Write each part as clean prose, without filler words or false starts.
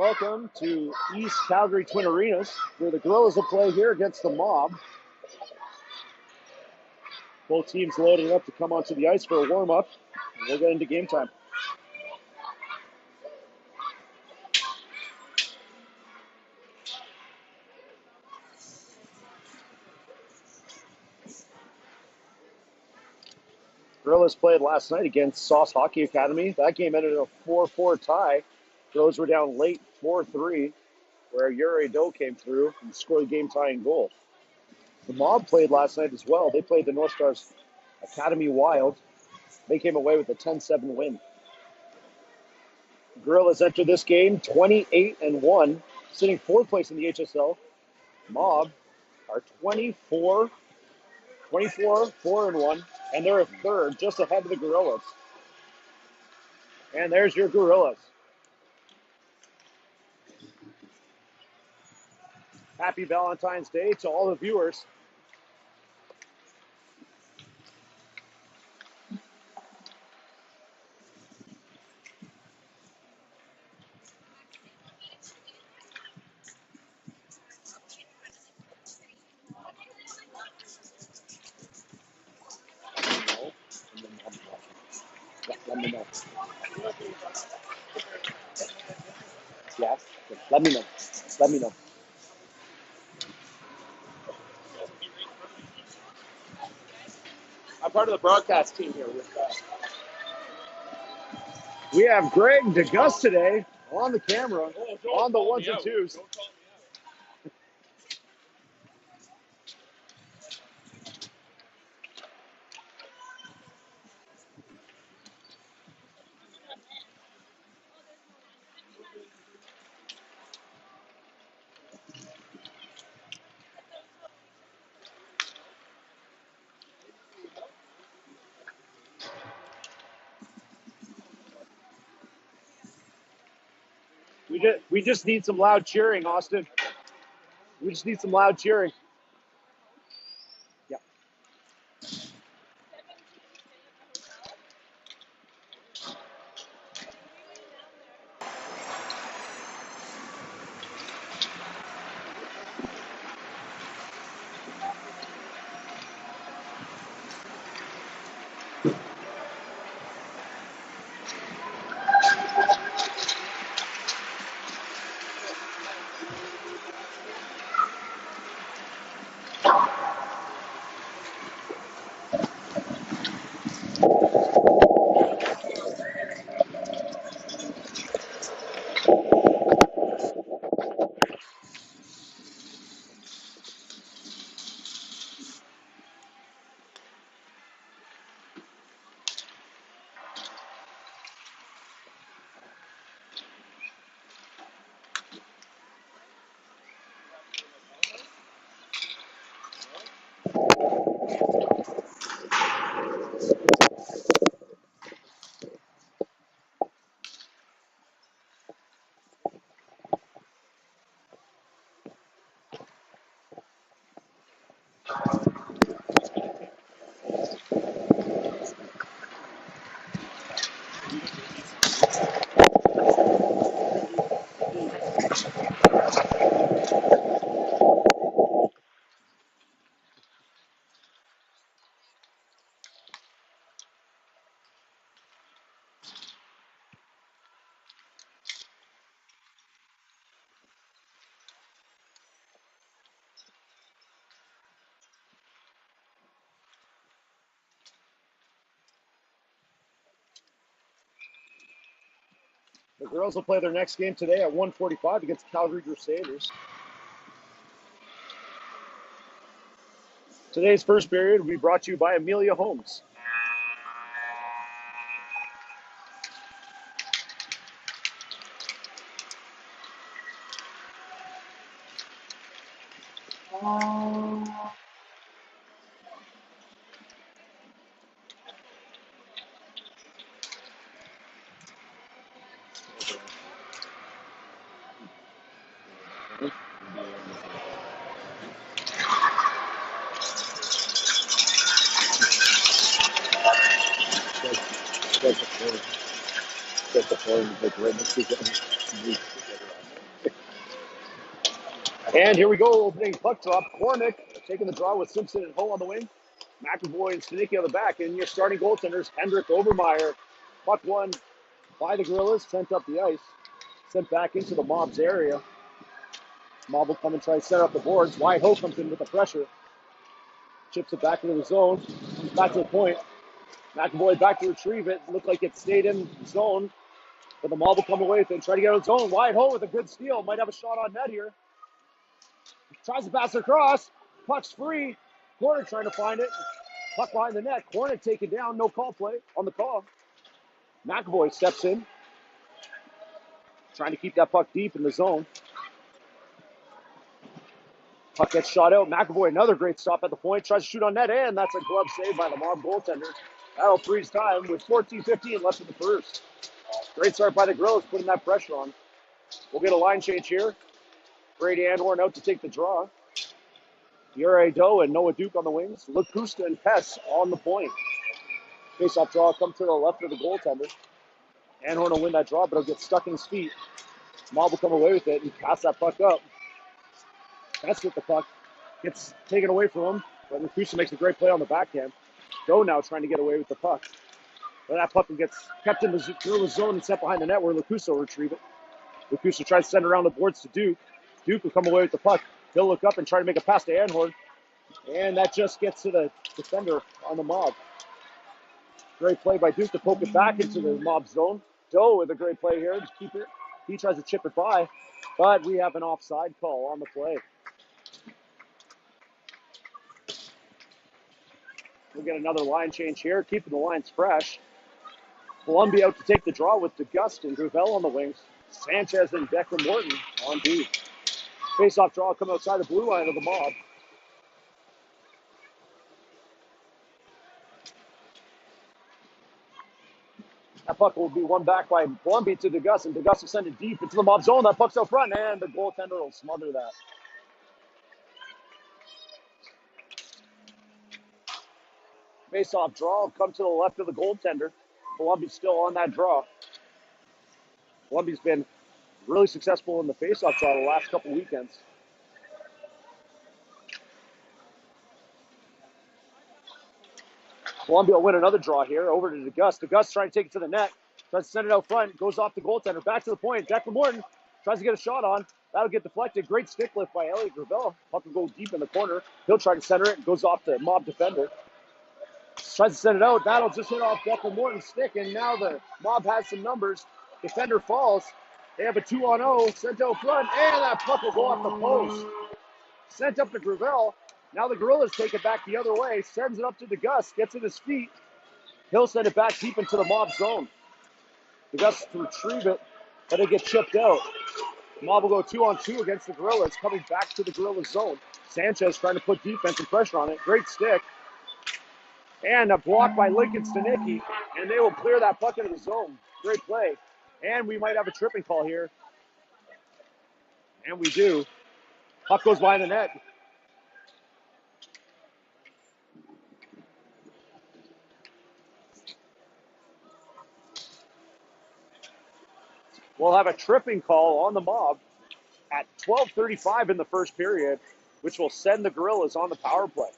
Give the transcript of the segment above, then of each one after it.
Welcome to East Calgary Twin Arenas, where the Gorillas will play here against the Mob. Both teams loading up to come onto the ice for a warm-up, and we'll get into game time. Gorillas played last night against Sauce Hockey Academy. That game ended in a 4-4 tie. Gorillas were down late 4-3, where Yuri Doe came through and scored a game-tying goal. The Mob played last night as well. They played the North Stars Academy Wild. They came away with a 10-7 win. Gorillas enter this game 28-1, sitting fourth place in the HSL. Mob are 4-1, and they're a third, just ahead of the Gorillas. And there's your Gorillas. Happy Valentine's Day to all the viewers. Let me know. Yes, let me know. Let me know. I'm part of the broadcast team here with We have Greg DeGus today on the camera, on the ones and twos. We just need some loud cheering, Austin. We just need some loud cheering. Yeah. The girls will play their next game today at 1:45 against Calgary Crusaders. Today's first period will be brought to you by Amelia Homes. Get the phone, like right next to each other. And here we go, opening puck drop. Kornick taking the draw with Simpson and Ho on the wing. McAvoy and Stanicki on the back. And your starting goaltenders, Hendrick, Overmeyer. Puck one by the Gorillas, sent up the ice. Sent back into the Mob's area. Mob will come and try to set up the boards. Wyatt Ho comes in with the pressure. Chips it back into the zone. Comes back to the point. McAvoy back to retrieve it. Looked like it stayed in zone. But the Mob will come away with it. Try to get out of zone. Wyatt Ho with a good steal. Might have a shot on net here. Tries to pass it across. Puck's free. Kornick trying to find it. Puck behind the net. Kornick taken down. No call play on the call. McAvoy steps in. Trying to keep that puck deep in the zone. Puck gets shot out. McAvoy, another great stop at the point. Tries to shoot on net, and that's a glove save by the Mob goaltender. That'll freeze time with 14:15 left in the first. Great start by the Gorillas, putting that pressure on. We'll get a line change here. Brady Anhorn out to take the draw. Uri Doe and Noah Duke on the wings. Lacusta and Pess on the point. Face-off draw comes to the left of the goaltender. Anhorn will win that draw, but he'll get stuck in his feet. Mob will come away with it and pass that puck up. Pess with the puck. Gets taken away from him, but Lacusta makes a great play on the backhand. Doe now trying to get away with the puck. But that puck gets kept in the Gorilla zone and set behind the net where Lacusta will retrieve it. Lacusta tries to send it around the boards to Duke. Duke will come away with the puck. He'll look up and try to make a pass to Anhorn. And that just gets to the defender on the Mob. Great play by Duke to poke it back into the Mob zone. Doe with a great play here to keep it. He tries to chip it by, but we have an offside call on the play. We'll get another line change here, keeping the lines fresh. Columbia out to take the draw with DeGust and Gravel on the wings. Sanchez and Declan Morton on D. Face-off draw coming outside the blue line of the Mob. That puck will be won back by Columbia to DeGust, and DeGust will send it deep into the Mob zone. That puck's out front, and the goaltender will smother that. Face-off draw will come to the left of the goaltender. Columbia's still on that draw. Columbia's been really successful in the face-off draw the last couple weekends. Columbia will win another draw here over to DeGust. DeGust trying to take it to the net. Tries to send it out front. Goes off the goaltender. Back to the point. Declan Morton tries to get a shot on. That'll get deflected. Great stick lift by Elliot Gravel. Puck will go deep in the corner. He'll try to center it. Goes off the Mob defender. Tries to send it out. That'll just hit off Declan Morton's stick. And now the Mob has some numbers. Defender falls. They have a 2-on-0. Sent out front. And that puck will go off the post. Sent up to Gravel. Now the Gorillas take it back the other way. Sends it up to DeGust. Gets it his feet. He'll send it back deep into the Mob zone. DeGust to retrieve it, but it gets chipped out. Mob will go 2-on-2 against the Gorillas, coming back to the Gorillas zone. Sanchez trying to put defense and pressure on it. Great stick. And a block by Lincoln Stanicki, and they will clear that puck into the zone. Great play. And we might have a tripping call here. And we do. Puck goes behind the net. We'll have a tripping call on the Mob at 12:35 in the first period, which will send the Gorillas on the power play.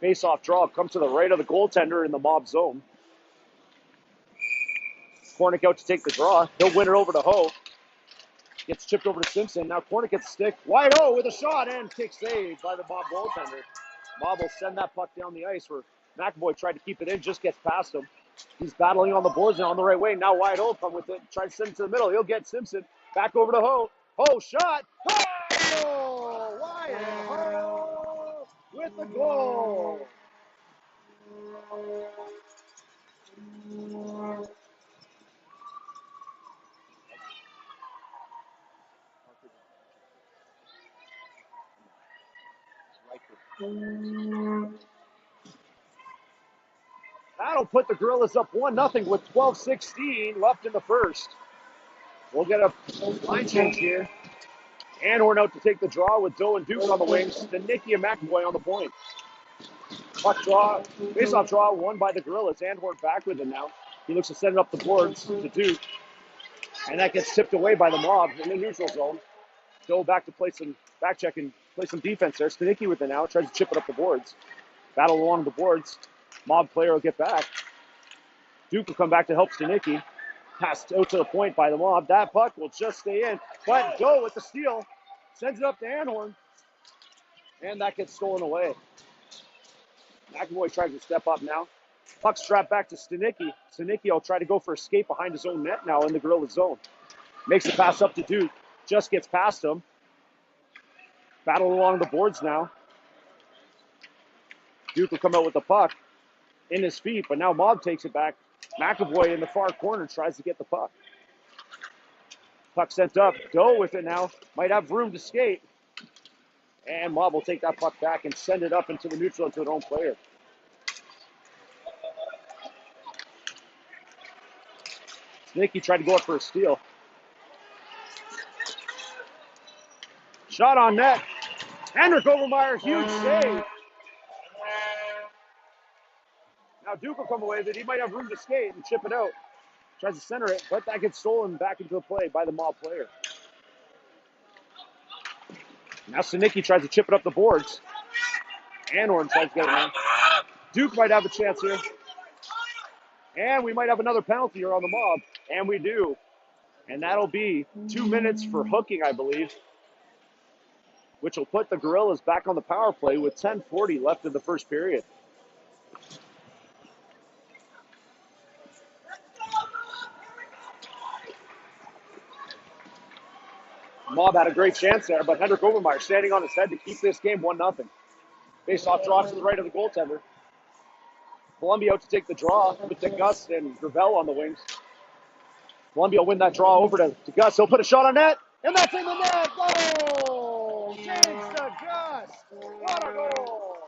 Face-off draw comes to the right of the goaltender in the Mob zone. Kornick out to take the draw. He'll win it over to Ho. Gets chipped over to Simpson. Now Kornick gets stick. Wide O with a shot and kick saved by the Mob goaltender. Mob will send that puck down the ice where McAvoy tried to keep it in, just gets past him. He's battling on the boards and on the right wing. Now Wyatt Ho come with it. Tries to send it to the middle. He'll get Simpson. Back over to Ho. Ho shot. Oh! Wyatt Ho with the goal. That'll put the Gorillas up 1-0 with 12:16 left in the first. We'll get a line change here. Anhorn out to take the draw with Doe and Duke on the wings. Then Nicky and McAvoy on the point. Puck draw, face-off draw, won by the Gorillas. Anhorn back with it now. He looks to send it up the boards to Duke. And that gets tipped away by the Mob in the neutral zone. Doe back to play some back check and play some defense there. Stanicki with it now, tries to chip it up the boards. Battle along the boards. Mob player will get back. Duke will come back to help Stanicki. Passed out to the point by the Mob. That puck will just stay in. But Doe with the steal. Sends it up to Anhorn. And that gets stolen away. McAvoy tries to step up now. Puck strapped back to Stanicki. Stanicki will try to go for a skate behind his own net now in the Gorilla zone. Makes the pass up to Duke. Just gets past him. Battle along the boards now. Duke will come out with the puck in his feet, but now Mob takes it back. McAvoy in the far corner tries to get the puck. Puck sent up. Doe with it now. Might have room to skate. And Mob will take that puck back and send it up into the neutral to their own player. Nicky tried to go up for a steal. Shot on net. Henrik Overmeyer, huge save. Now Duke will come away with it. He might have room to skate and chip it out. Tries to center it, but that gets stolen back into the play by the Mob player. Now Stanicki tries to chip it up the boards. Anhorn tries to get it in. Duke might have a chance here. And we might have another penalty here on the Mob. And we do. And that'll be 2 minutes for hooking, I believe, which will put the Gorillas back on the power play with 10:40 left in the first period. Mob had a great chance there, but Henrik Overmeyer standing on his head to keep this game 1-0. Face-off draw to the right of the goaltender. Columbia out to take the draw with Gus and Gravel on the wings. Columbia will win that draw over to Gus. He'll put a shot on net, and that's in the net. Goal! James Gus! What a goal!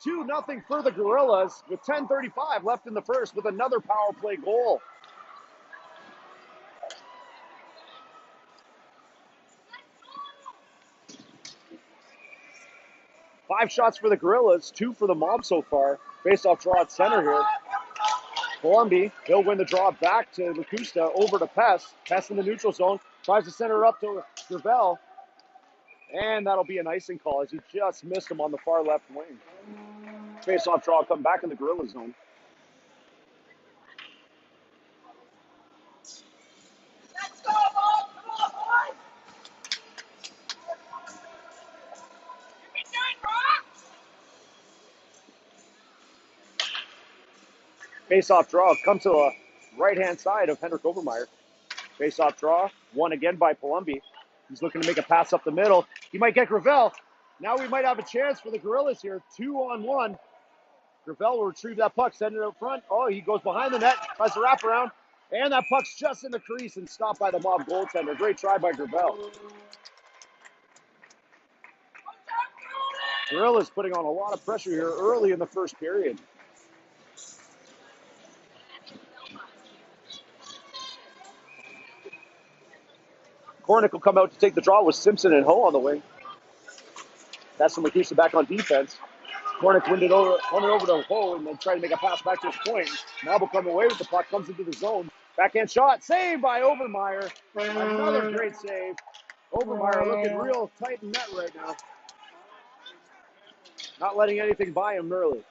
2-0 for the Gorillas with 10:35 left in the first with another power play goal. Five shots for the Gorillas, 2 for the Mob so far. Face-off draw at center here. Columbia, he'll win the draw back to Lacusta, over to Pest. Pest in the neutral zone, tries to center up to Gravel. And that'll be an icing call as he just missed him on the far left wing. Face-off draw come back in the Gorilla zone. Face-off draw comes to the right-hand side of Henrik Overmeyer. Face-off draw, won again by Palumbi. He's looking to make a pass up the middle. He might get Gravel. Now we might have a chance for the Gorillas here. 2-on-1. Gravel will retrieve that puck, send it out front. Oh, he goes behind the net, tries to wrap around. And that puck's just in the crease and stopped by the Mob goaltender. Great try by Gravel. Gorillas putting on a lot of pressure here early in the first period. Kornick will come out to take the draw with Simpson and Ho on the wing. That's from Lacusta back on defense. Kornick won it over to Ho and then try to make a pass back to his point. Mob will come away with the puck, comes into the zone. Backhand shot, saved by Overmeyer. Another great save. Overmeyer looking real tight in net right now. Not letting anything by him early.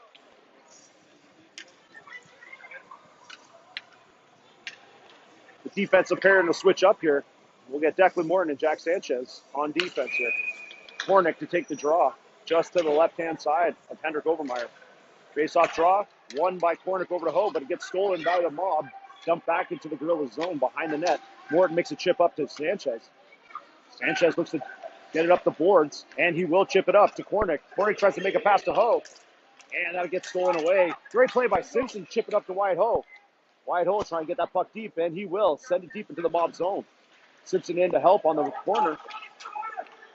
The defensive pair will switch up here. We'll get Declan Morton and Jack Sanchez on defense here. Kornick to take the draw just to the left-hand side of Henrik Overmeyer. Face-off draw, won by Kornick over to Ho, but it gets stolen by the Mob. Dumped back into the Gorilla zone behind the net. Morton makes a chip up to Sanchez. Sanchez looks to get it up the boards, and he will chip it up to Kornick. Kornick tries to make a pass to Ho, and that gets stolen away. Great play by Simpson, chip it up to Wyatt Ho. Wyatt Ho trying to get that puck deep, and he will send it deep into the Mob zone. Simpson in to help on the corner.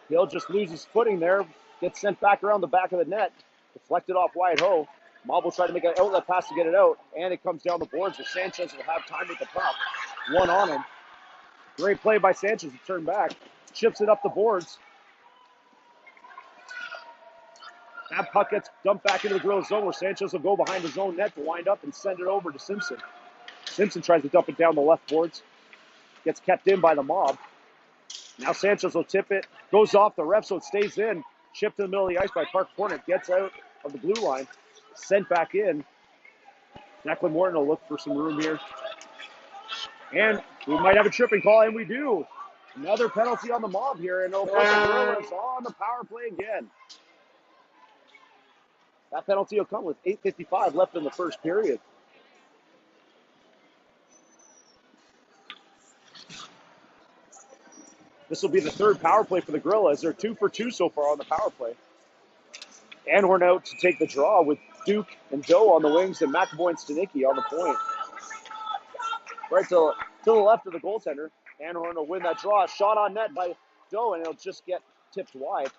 He'll just lose his footing there Gets sent back around the back of the net. Deflected off Wyatt Ho. Mob will try to make an outlet pass to get it out. And it comes down the boards. But Sanchez will have time with the puck. One on him. Great play by Sanchez to turn back. Chips it up the boards. That puck gets dumped back into the Gorillas zone where Sanchez will go behind his own net to wind up and send it over to Simpson. Simpson tries to dump it down the left boards. Gets kept in by the Mob. Now Sanchez will tip it. Goes off the ref so it stays in. Chipped to the middle of the ice by Parker Cornet. Gets out of the blue line. Sent back in. Declan Morton will look for some room here. And we might have a tripping call, and we do. Another penalty on the Mob here, and it'll put the Gorillas on the power play again. That penalty will come with 8:55 left in the first period. This will be the third power play for the Gorillas. They're 2 for 2 so far on the power play. Anhorn out to take the draw with Duke and Doe on the wings and McAvoy and Stanicki on the point. Right to the left of the goaltender. Anhorn will win that draw. Shot on net by Doe, and it'll just get tipped wide.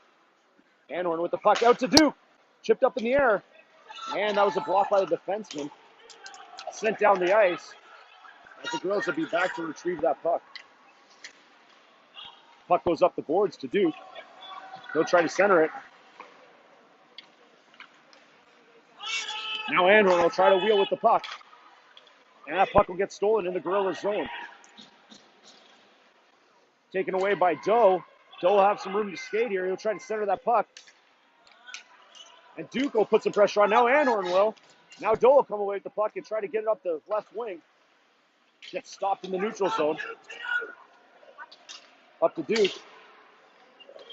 Anhorn with the puck out to Duke. Chipped up in the air. And that was a block by the defenseman. Sent down the ice. As the Gorillas will be back to retrieve that puck. Puck goes up the boards to Duke. He'll try to center it. Now Anhorn will try to wheel with the puck. And that puck will get stolen in the Gorillas zone. Taken away by Doe. Doe will have some room to skate here. He'll try to center that puck. And Duke will put some pressure on. Now Anhorn will. Now Doe will come away with the puck and try to get it up the left wing. Gets stopped in the neutral zone. Up to Duke.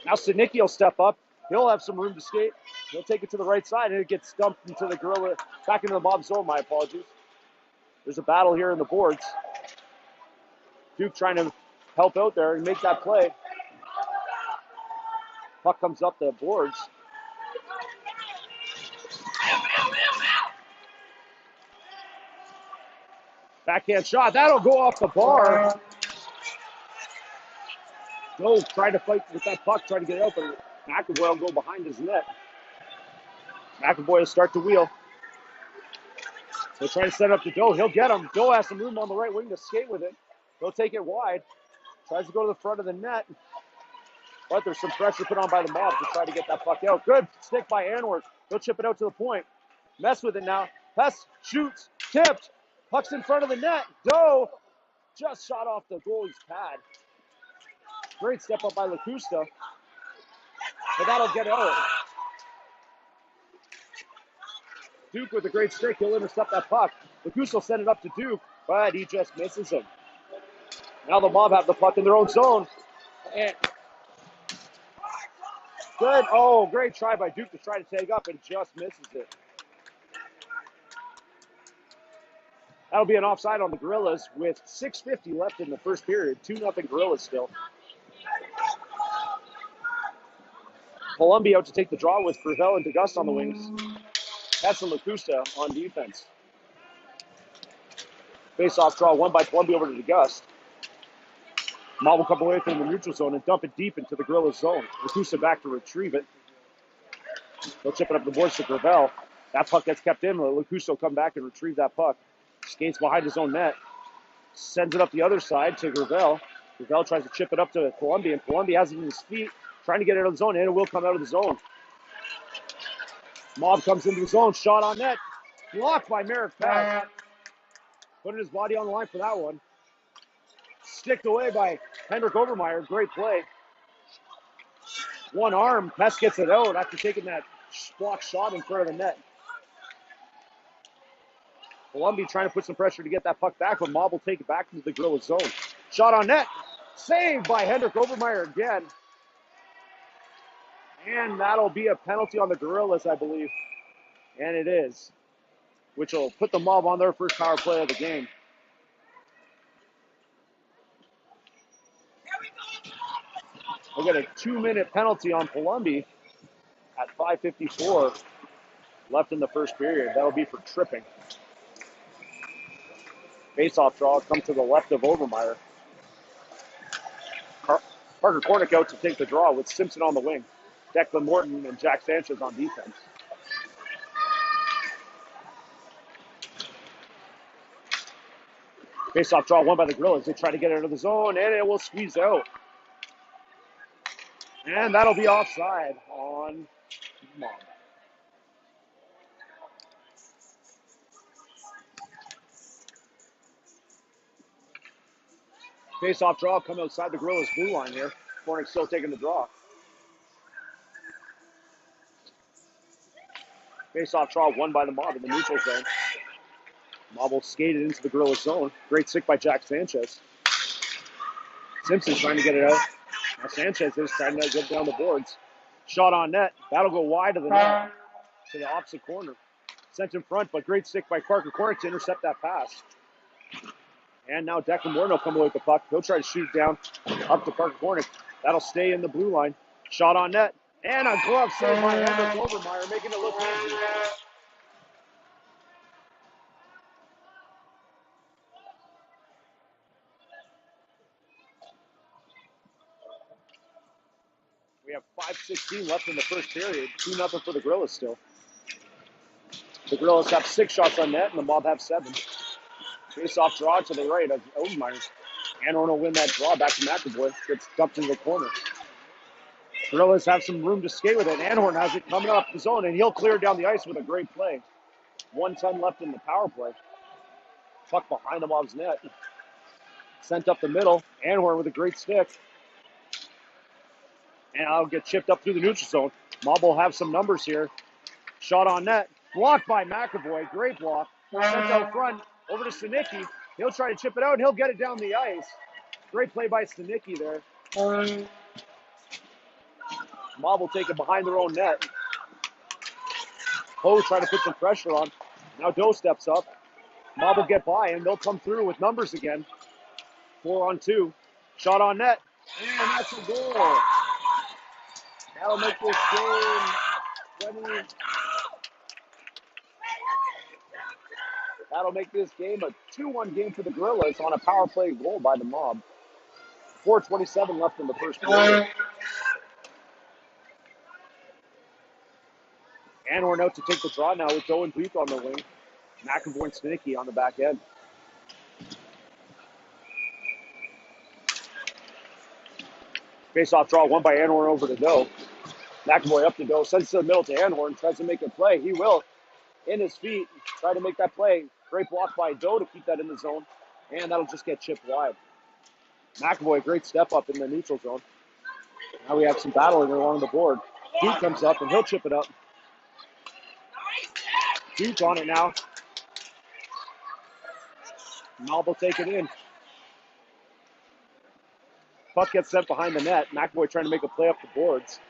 Now Stanicki will step up. He'll have some room to skate. He'll take it to the right side, and it gets dumped into the Gorilla, back into the Mob zone, my apologies. There's a battle here in the boards. Duke trying to help out there and make that play. Puck comes up the boards. Backhand shot. That'll go off the bar. Doe trying to fight with that puck, trying to get it out, but McAvoy will go behind his net. McAvoy will start to wheel. He'll try to set it up to Doe. He'll get him. Doe has some room on the right wing to skate with it. He'll take it wide. Tries to go to the front of the net. But there's some pressure put on by the Mob to try to get that puck out. Good stick by Anhorn. He'll chip it out to the point. Mess with it now. Hess shoots. Tipped. Puck's in front of the net. Doe just shot off the goalie's pad. Great step up by Lacusta. But that'll get out. Duke with a great stick. He'll intercept that puck. Lacusta will send it up to Duke, but he just misses him. Now the Mob have the puck in their own zone. And good. Oh, great try by Duke to try to take up and just misses it. That'll be an offside on the Gorillas with 6:50 left in the first period. 2-0 Gorillas still. Columbia out to take the draw with Gravel and DeGust on the wings. Hess and Lacusta on defense. Face-off draw won by Columbia over to DeGust. Mob will come away from the neutral zone and dump it deep into the Gorillas zone. Lacusta back to retrieve it. They'll chip it up the boards to Gravel. That puck gets kept in. Lacusta will come back and retrieve that puck. Skates behind his own net. Sends it up the other side to Gravel. Gravel tries to chip it up to Columbia, and Columbia has it in his feet, trying to get it out of the zone, and it will come out of the zone. Mob comes into the zone, shot on net. Blocked by Merrick Pack. Putting his body on the line for that one. Sticked away by Hendrik Overmeyer. Great play. One arm. Pest gets it out after taking that block shot in front of the net. Columbia trying to put some pressure to get that puck back, but Mob will take it back into the Gorillas zone. Shot on net. Saved by Hendrik Overmeyer again. And that'll be a penalty on the Gorillas, I believe. And it is. Which will put the Mob on their first power play of the game. We'll get a 2-minute penalty on Columbia at 5:54 left in the first period. That'll be for tripping. Face-off draw come to the left of Overmeyer. Parker Cornick out to take the draw with Simpson on the wing. Declan Morton and Jack Sanchez on defense. Face-off draw won by the Gorillas. They try to get it into the zone, and it will squeeze out. And that'll be offside on Mob. Face-off draw come outside the Gorillas' blue line here. Hornets still taking the draw. Face-off draw won by the Mob in the neutral zone. Mob will skate it into the Gorillas' zone. Great stick by Jack Sanchez. Simpson trying to get it out. Now Sanchez is trying to get down the boards. Shot on net. That'll go wide of the net to the opposite corner. Sent in front, but great stick by Parker Cornick to intercept that pass. And now Declan Morton will come away with the puck. He'll try to shoot down up to Parker Cornick. That'll stay in the blue line. Shot on net. And a glove save by Hendrik Overmeyer, making it look easy. We have 5:16 left in the first period. 2-0 for the Gorillas still. The Gorillas have 6 shots on net, and the Mob have 7. Face-off draw to the right of Overmeyer. Anhorn will win that draw back to McAvoy. Gets dumped into the corner. Gorillas have some room to skate with it. Anhorn has it coming up the zone, and he'll clear it down the ice with a great play. 1:10 left in the power play. Puck behind the Mob's net. Sent up the middle. Anhorn with a great stick. And I'll get chipped up through the neutral zone. Mob will have some numbers here. Shot on net. Blocked by McAvoy. Great block. Sent out front. Over to Stanicki. He'll try to chip it out, and he'll get it down the ice. Great play by Stanicki there. Mob will take it behind their own net. Poe trying to put some pressure on. Now Doe steps up. Mob will get by, and they'll come through with numbers again. 4-on-2. Shot on net. And that's a goal. That'll make this game 20. That'll make this game a 2-1 game for the Gorillas on a power play goal by the Mob. 4:27 left in the first period. Anhorn out to take the draw now with Doe and Beef on the wing. McAvoy and Stanicki on the back end. Face-off draw won by Anhorn over to Doe. McAvoy up to Doe, sends to the middle to Anhorn, tries to make a play. He will. In his feet, try to make that play. Great block by Doe to keep that in the zone. And that'll just get chipped wide. McAvoy, great step up in the neutral zone. Now we have some battling along the board. Duke comes up and he'll chip it up. Duke on it now. Mob will take it in. Puck gets sent behind the net. McAvoy trying to make a play up the boards.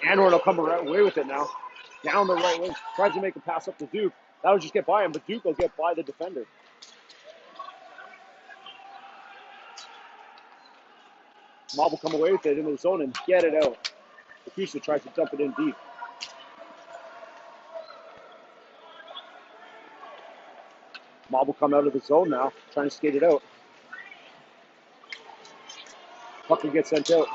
Anhorn will come away with it now. Down the right wing. Tries to make a pass up to Duke. That'll just get by him, but Duke will get by the defender. Mob will come away with it in the zone and get it out. Akusa tries to dump it in deep. Mob will come out of the zone now, trying to skate it out. Puck will get sent out.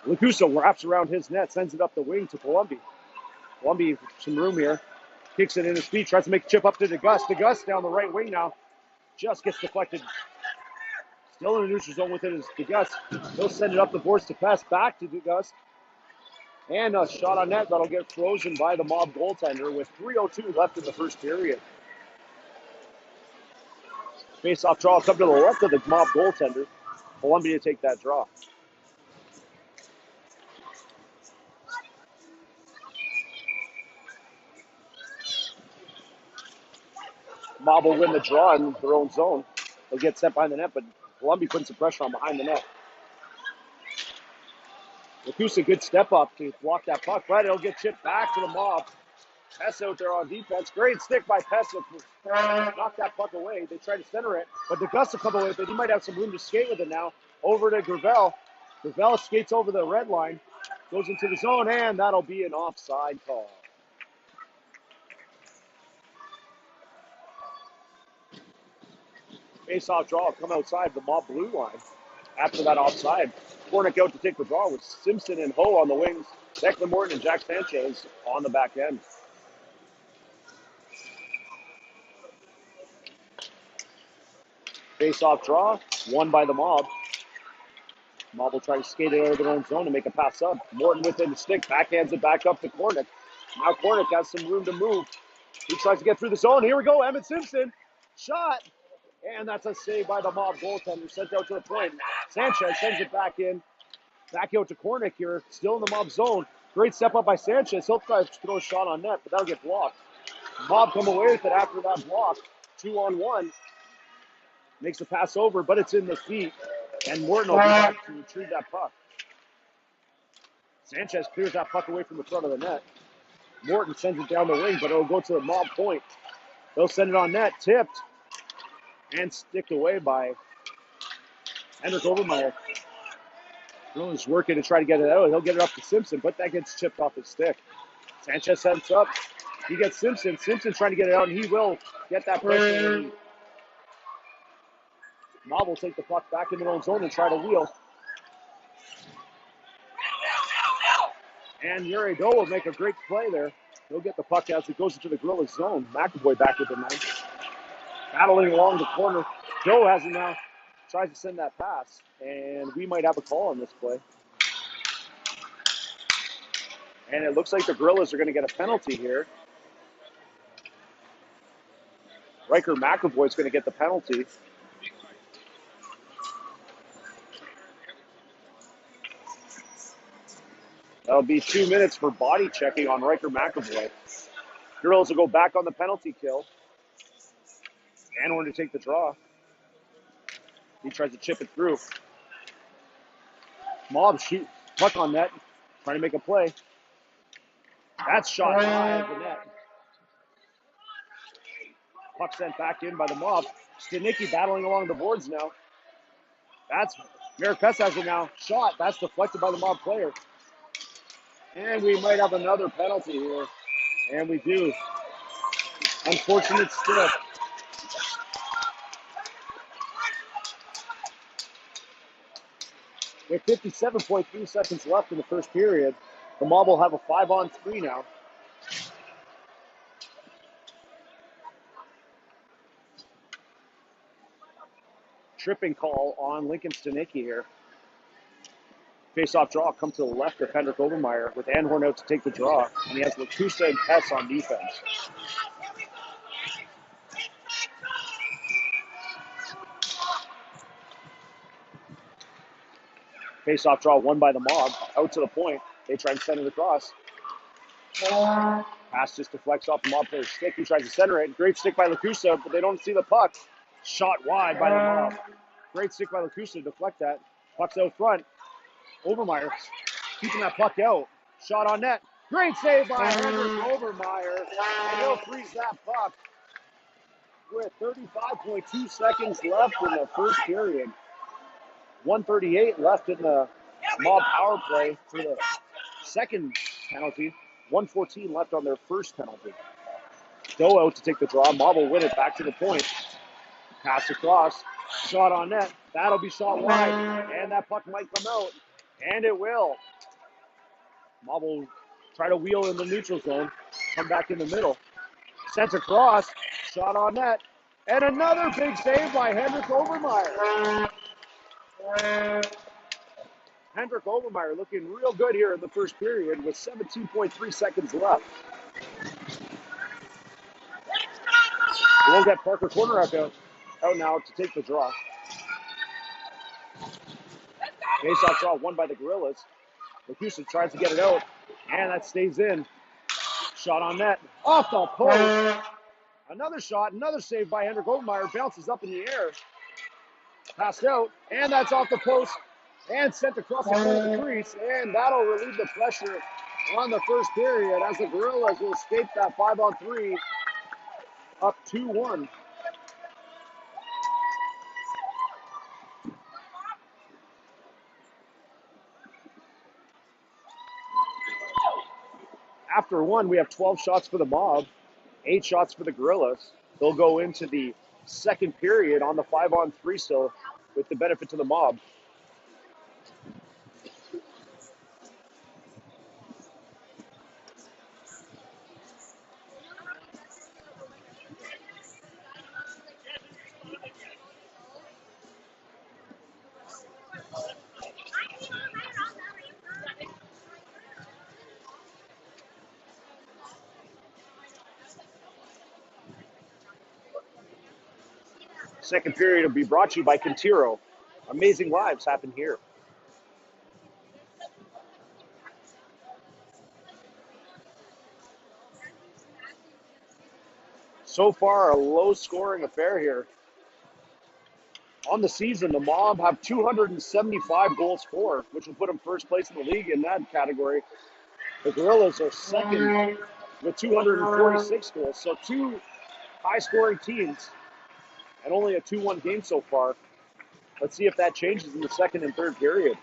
Lagusa wraps around his net, sends it up the wing to Columbi. Columbi, some room here. Kicks it in his feet, tries to make a chip up to DeGust. DeGust down the right wing now. Just gets deflected. Still in the neutral zone with it is DeGust. He'll send it up the boards to pass back to DeGust. And a shot on net that'll get frozen by the Mob goaltender with 3:02 left in the first period. Face-off draw will come to the left of the Mob goaltender. Columbia take that draw. Mob will win the draw in their own zone. They'll get sent behind the net, but Columbia putting some pressure on behind the net. Lakusa, good step up to block that puck, but it'll get chipped back to the Mob. Pess out there on defense. Great stick by Pess to knock that puck away. They try to center it, but DeGust will come away with it. He might have some room to skate with it now. Over to Gravel. Gravel skates over the red line, goes into the zone, and that'll be an offside call. Face-off draw will come outside the Mob blue line after that offside. Cornick out to take the draw with Simpson and Ho on the wings. Declan Morton and Jack Sanchez on the back end. Face-off draw, won by the Mob. Mob will try to skate it out of their own zone and make a pass up. Morton within the stick, backhands it back up to Cornick. Now Cornick has some room to move. He tries to get through the zone. Here we go, Emmett Simpson. Shot. And that's a save by the Mob goaltender. Sent out to the point. Sanchez sends it back in. Back out to Cornick here. Still in the Mob zone. Great step up by Sanchez. He'll try to throw a shot on net, but that'll get blocked. Mob come away with it after that block. 2-on-1. Makes the pass over, but it's in the feet. And Morton will be back to retrieve that puck. Sanchez clears that puck away from the front of the net. Morton sends it down the wing, but it'll go to the Mob point. They'll send it on net, tipped, and sticked away by Henrik Overmeyer. Bruins working to try to get it out. He'll get it up to Simpson, but that gets chipped off his stick. Sanchez sets up. He gets Simpson. Simpson trying to get it out, and he will get that pressure. Mob will take the puck back in their own zone and try to wheel. And Yuri Doe will make a great play there. He'll get the puck as it goes into the Gorillas zone. McAvoy back with the knife. Battling along the corner. Doe has it now. Tries to send that pass. And we might have a call on this play. And it looks like the Gorillas are going to get a penalty here. Riker McAvoy is going to get the penalty. That'll be 2 minutes for body checking on Riker McAvoy. Girls will go back on the penalty kill. Anhorn to take the draw. He tries to chip it through. Mob shoot. Puck on net. Trying to make a play. That's shot high at the net. Puck sent back in by the Mob. Stanicki battling along the boards now. That's Maripes has it now. Shot. That's deflected by the Mob player. And we might have another penalty here. And we do. Unfortunate stick. With 57.3 seconds left in the first period, the Mob will have a 5-on-3 now. Tripping call on Lincoln Stanicki here. Face-off draw come to the left of Henrik Overmeyer with Anhorn out to take the draw, and he has Lakusa and Hess on defense. Face-off draw won by the Mob, out to the point. They try to center it across. Pass just deflects off the Mob player's stick. He tries to center it. Great stick by Lakusa, but they don't see the puck. Shot wide by the Mob. Great stick by Lakusa to deflect that. Puck's out front. Overmeyer keeping that puck out. Shot on net. Great save by Henrik Overmeyer. And he'll freeze that puck with 35.2 seconds left in the first period. 1:38 left in the Mob power play for the second penalty. 1:14 left on their first penalty. Doe out to take the draw. Mob will win it back to the point. Pass across. Shot on net. That'll be shot wide. And that puck might come out. And it will. Mob will try to wheel in the neutral zone. Come back in the middle. Sent across. Shot on net. And another big save by Henrik Overmeyer. Henrik Overmeyer looking real good here in the first period with 17.3 seconds left. We'll get Parker Cornerak out now to take the draw. Face-off draw won by the Gorillas. Lakusa tries to get it out, and that stays in. Shot on net. Off the post. Another shot, another save by Henrik Overmeyer. Bounces up in the air. Passed out, and that's off the post. And sent across the front of the crease. And that'll relieve the pressure on the first period as the Gorillas will escape that 5-on-3 up 2-1. After one, we have 12 shots for the Mob, 8 shots for the Gorillas. They'll go into the second period on the 5-on-3 still with the benefit to the Mob. Second period will be brought to you by Quintero. Amazing lives happen here. So far, a low-scoring affair here. On the season, the Mob have 275 goals for, which will put them first place in the league in that category. The Gorillas are second with 246 goals. So two high-scoring teams and only a 2-1 game so far. Let's see if that changes in the second and third period.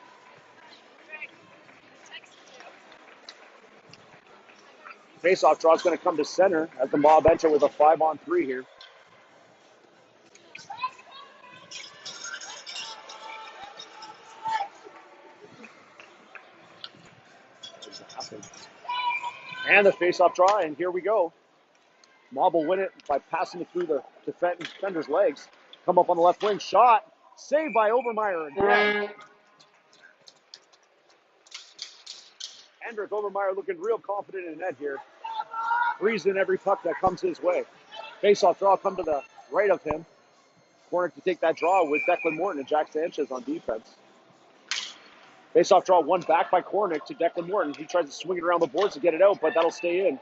Face-off draw is going to come to center as the Mob enter with a 5-on-3 here. And the face-off draw, and here we go. Mob will win it by passing it through the defender's legs. Come up on the left wing, shot, saved by Obermeyer again. Hendrik Obermeyer looking real confident in net here. Freezing every puck that comes his way. Face-off draw come to the right of him. Corner to take that draw with Declan Morton and Jack Sanchez on defense. Face-off draw won back by Kornick to Declan Morton. He tries to swing it around the boards to get it out, but that'll stay in.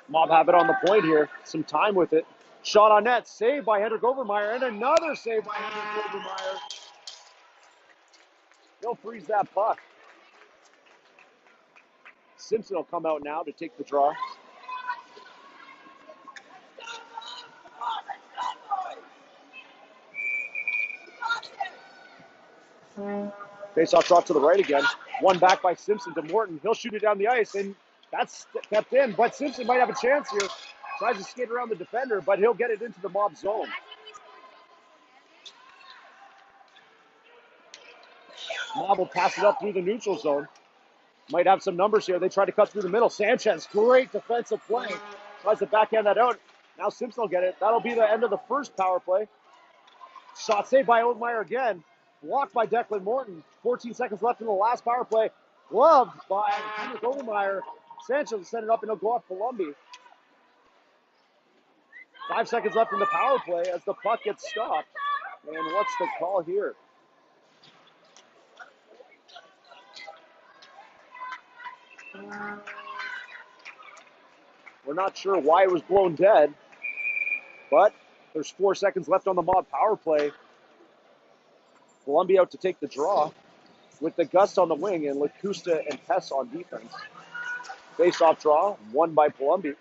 Mob have it on the point here. Some time with it. Shot on net. Saved by Hendrik Obermeyer. And another save by Hendrik Obermeyer. He'll freeze that puck. Simpson will come out now to take the draw. Face-off draw to the right again. One back by Simpson to Morton. He'll shoot it down the ice, and that's kept in. But Simpson might have a chance here. Tries to skate around the defender, but he'll get it into the Mob zone. Mob will pass it up through the neutral zone. Might have some numbers here. They try to cut through the middle. Sanchez, great defensive play. Tries to backhand that out. Now Simpson will get it. That'll be the end of the first power play. Shot saved by Obermeyer again. Blocked by Declan Morton. 14 seconds left in the last power play. Gloved by Hendrik Obermeyer. Sanchez will send it up and he'll go off Palumbi. 5 seconds left in the power play as the puck gets stopped. And what's the call here? We're not sure why it was blown dead, but there's 4 seconds left on the Mob power play. Columbia out to take the draw with the Gus on the wing and Lacusta and Pess on defense. Face-off draw, won by Palumbi.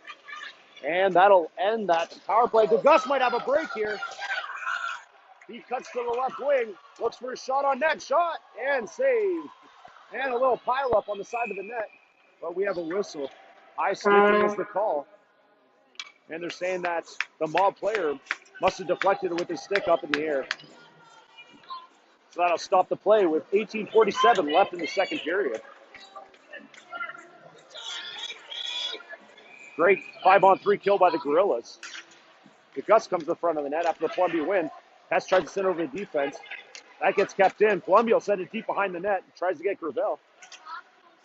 And that'll end that power play. The Gus might have a break here. He cuts to the left wing, looks for a shot on net, shot, and save. And a little pile up on the side of the net. But we have a whistle. High sticking is the call. And they're saying that the Mob player must have deflected it with his stick up in the air. So that'll stop the play with 18:47 left in the second period. Great 5-on-3 kill by the Gorillas. The Gus comes to the front of the net after the Columbia win. Hess tries to send over the defense. That gets kept in. Columbia will send it deep behind the net. Tries to get Gravel.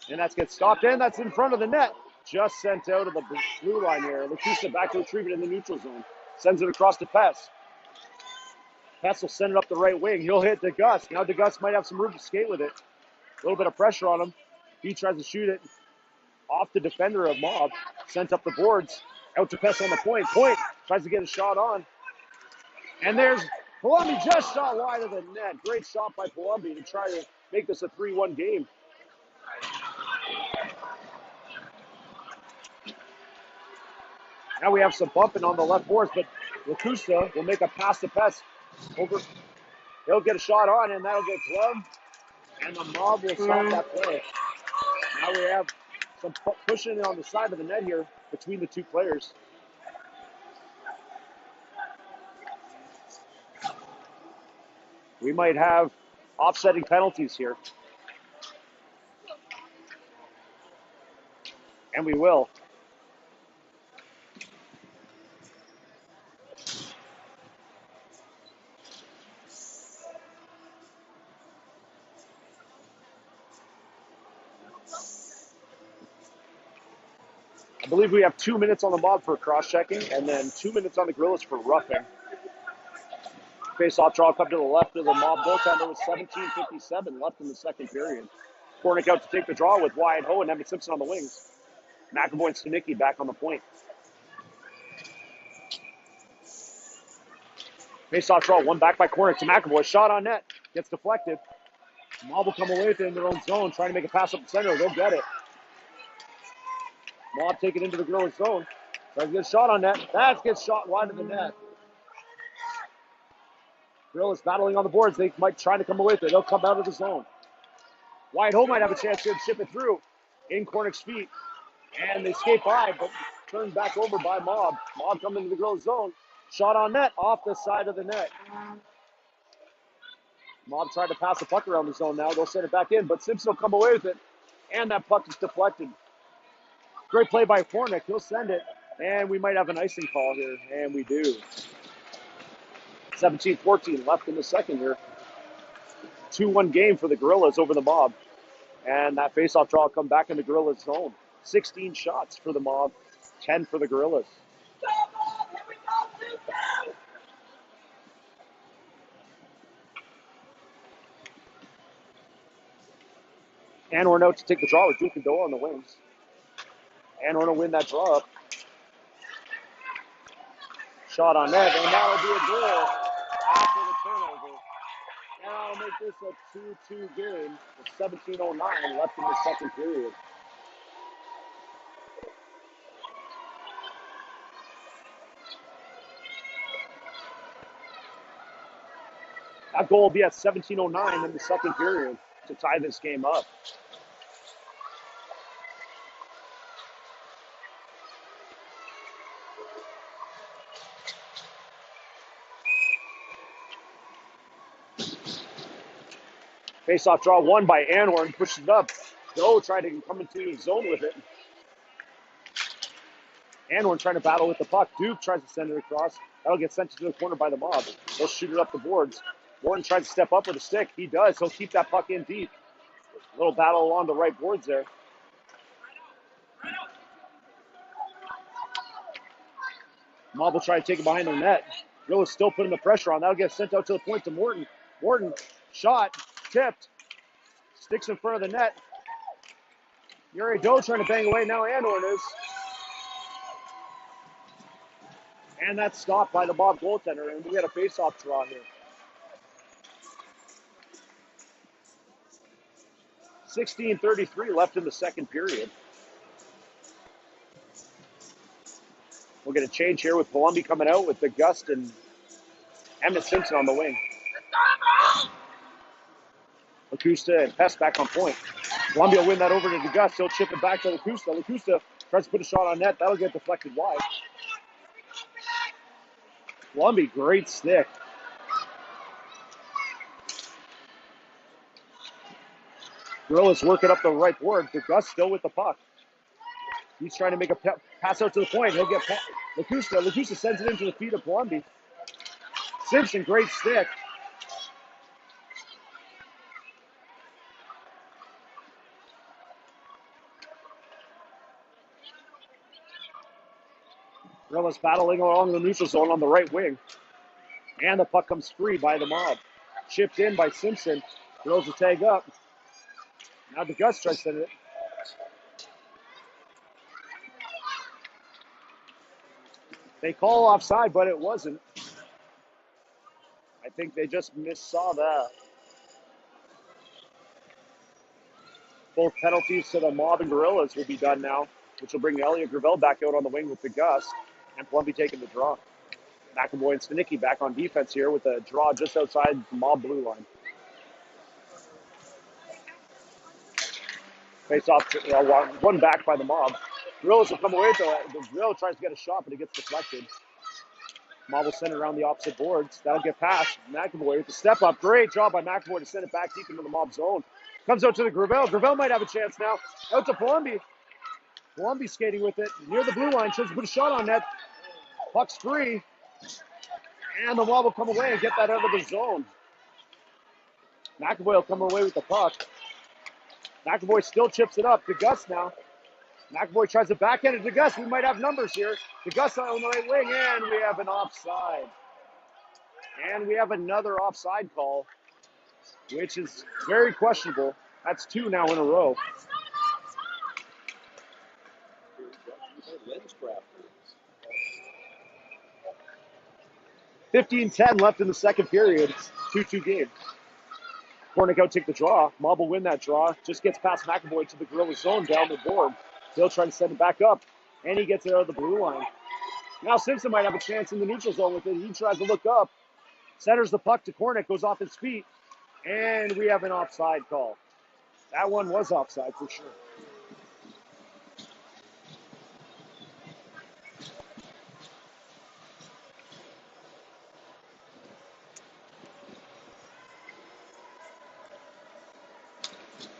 And that gets stopped, and that's in front of the net. Just sent out of the blue line here. Lacusta back to retrieve it in the neutral zone. Sends it across to Pess. Pess will send it up the right wing. He'll hit DeGus. Now DeGus might have some room to skate with it. A little bit of pressure on him. He tries to shoot it off the defender of Mob. Sent up the boards. Out to Pess on the point. Point tries to get a shot on. And there's Palumbi just shot wide of the net. Great shot by Palumbi to try to make this a 3-1 game. Now we have some bumping on the left boards, but Lacusta will make a pass to Pess. Over. He'll get a shot on, and that'll get gloved. And the Mob will stop that play. Now we have some pushing on the side of the net here between the two players. We might have offsetting penalties here. And we will. I believe we have 2 minutes on the Mob for cross-checking, and then 2 minutes on the Gorillas for roughing. Face-off draw come to the left of the Mob goaltender with 17:57 left in the second period. Kornick out to take the draw with Wyatt Ho and Emmett Simpson on the wings. McAvoy and Stanicki back on the point. Face-off draw, one back by Kornick to McAvoy. Shot on net. Gets deflected. Mob will come away with it in their own zone, trying to make a pass up the center. They'll get it. Mob take it into the Gorillas zone. Tries to get a shot on net. That gets shot wide of the net. Gorillas battling on the boards. They might try to come away with it. They'll come out of the zone. Wyatt Ho might have a chance here to chip it through in Kornick's feet. And they skate by, but turned back over by Mob. Mob coming into the Gorillas zone. Shot on net, off the side of the net. Mob tried to pass the puck around the zone now. They'll send it back in, but Simpson will come away with it. And that puck is deflected. Great play by Kornick. He'll send it. And we might have an icing call here. And we do. 17-14 left in the second here. 2-1 game for the Gorillas over the Mob. And that face-off draw will come back in the Gorillas zone. 16 shots for the Mob, 10 for the Gorillas. And we're out to take the draw with Duke and Doe on the wings. And we're going to win that draw up. Shot on net, and that'll be a goal after the turnover. That'll make this a 2-2 game with 17:09 left in the second period. That goal will be at 17:09 in the second period to tie this game up. Face-off draw won by Anhorn, pushes it up. Doe tried to come into his zone with it. Anhorn trying to battle with the puck. Duke tries to send it across. That'll get sent to the corner by the Mob. They'll shoot it up the boards. Morton tries to step up with a stick. He does. He'll keep that puck in deep. A little battle along the right boards there. Mob will try to take it behind their net. Gorillas still putting the pressure on. That'll get sent out to the point to Morton. Morton, shot, tipped. Sticks in front of the net. Yuri Doe trying to bang away. Now Anhorn is. And that's stopped by the Mob goaltender. And we got a face-off draw here. 16:33 left in the second period. We'll get a change here with Columbia coming out with the Gust and Emmett Simpson on the wing. Lacusta and Pest back on point. Columbia will win that over to the Gust. He'll chip it back to Lacusta. Lacusta tries to put a shot on net. That'll get deflected wide. Columbia, great stick. Gorillas working up the right board. The Gus still with the puck. He's trying to make a pass out to the point. He'll get Lacusta. Lacusta sends it into the feet of Columbia. Simpson, great stick. Gorillas battling along the neutral zone on the right wing. And the puck comes free by the Mob. Chipped in by Simpson. Gorillas will tag up. Now the Gus tries to send it. They call offside, but it wasn't. I think they just saw that. Both penalties to the Mob and Gorillas will be done now, which will bring Elliot Gravel back out on the wing with the Gus, and Columbia taking the draw. McAvoy and Stanicki back on defense here with a draw just outside the Mob blue line. Face off, one back by the Mob. Gorillas will come away with it. The Gorilla tries to get a shot, but it gets deflected. Mob will send it around the opposite boards. That'll get past McAvoy with the step up. Great job by McAvoy to send it back deep into the Mob zone. Comes out to the Gravel. Gravel might have a chance now. Out to Columbia. Columbia skating with it. Near the blue line. Tries to put a shot on net. Puck's free. And the Mob will come away and get that out of the zone. McAvoy will come away with the puck. McAvoy still chips it up. To Gus now. McAvoy tries to backhand it to Gus. We might have numbers here. To Gus on the right wing, and we have an offside. And we have another offside call, which is very questionable. That's 2 now in a row. Lenscraft. 15-10 left in the second period. 2-2 game. Cornick out take the draw. Mob will win that draw. Just gets past McAvoy to the Gorilla zone down the board. They'll try to send it back up. And he gets it out of the blue line. Now Simpson might have a chance in the neutral zone with it. He tries to look up. Centers the puck to Cornick. Goes off his feet. And we have an offside call. That one was offside for sure.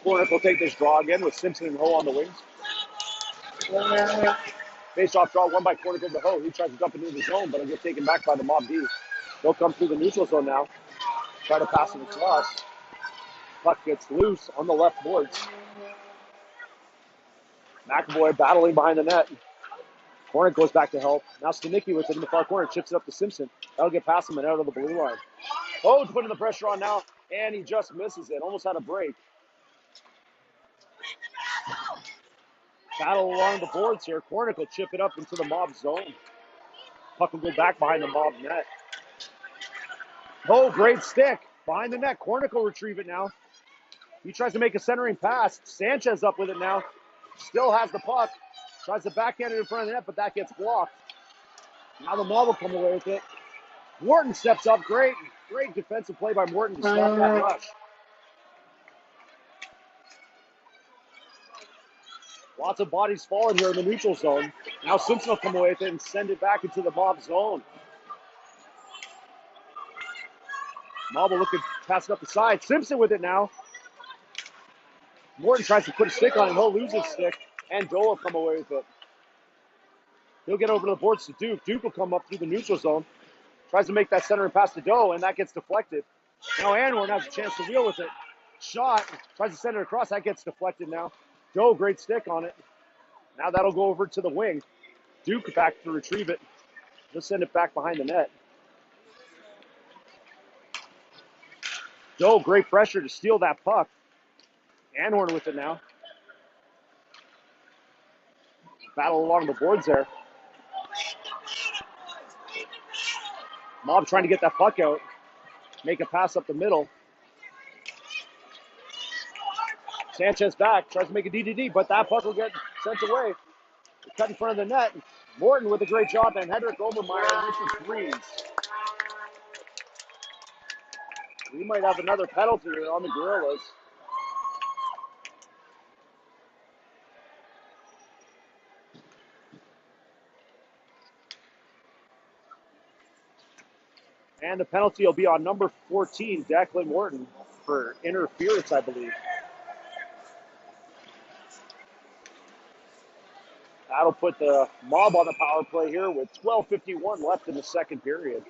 Cornick will take this draw again with Simpson and Ho on the wings. Face-off draw won by Cornick over Ho. He tries to dump it into the zone, but it'll get taken back by the Mob D. They'll come through the neutral zone now. Try to pass it across. Puck gets loose on the left boards. McAvoy battling behind the net. Cornick goes back to help. Now Stanicki with it in the far corner. Chips it up to Simpson. That'll get past him and out of the blue line. Ho's putting the pressure on now, and he just misses it. Almost had a break. Battle along the boards here. Cornick will chip it up into the Mob zone. Puck will go back behind the Mob net. Oh, great stick. Behind the net. Cornick will retrieve it now. He tries to make a centering pass. Sanchez up with it now. Still has the puck. Tries to backhand it in front of the net, but that gets blocked. Now the Mob will come away with it. Morton steps up. Great defensive play by Morton to stop that rush. Lots of bodies falling here in the neutral zone. Now Simpson will come away with it and send it back into the Mob zone. Mob will look to pass it up the side. Simpson with it now. Morton tries to put a stick on him. He'll lose his stick. And Doe will come away with it. He'll get over to the boards to Duke. Duke will come up through the neutral zone. Tries to make that centering pass to Doe, and that gets deflected. Now Anwarn has a chance to wheel with it. Shot. Tries to send it across. That gets deflected now. Doe, great stick on it. Now that'll go over to the wing. Duke back to retrieve it. Just send it back behind the net. Doe, great pressure to steal that puck. Anhorn with it now. Battle along the boards there. Mob trying to get that puck out. Make a pass up the middle. Sanchez back, tries to make a DDD, but that puck will get sent away. Cut in front of the net. Morton with a great job, and Hendrik Obermeyer with the threes. We might have another penalty here on the Gorillas. And the penalty will be on number 14, Declan Morton, for interference, I believe. That'll put the Mob on the power play here with 12:51 left in the second period.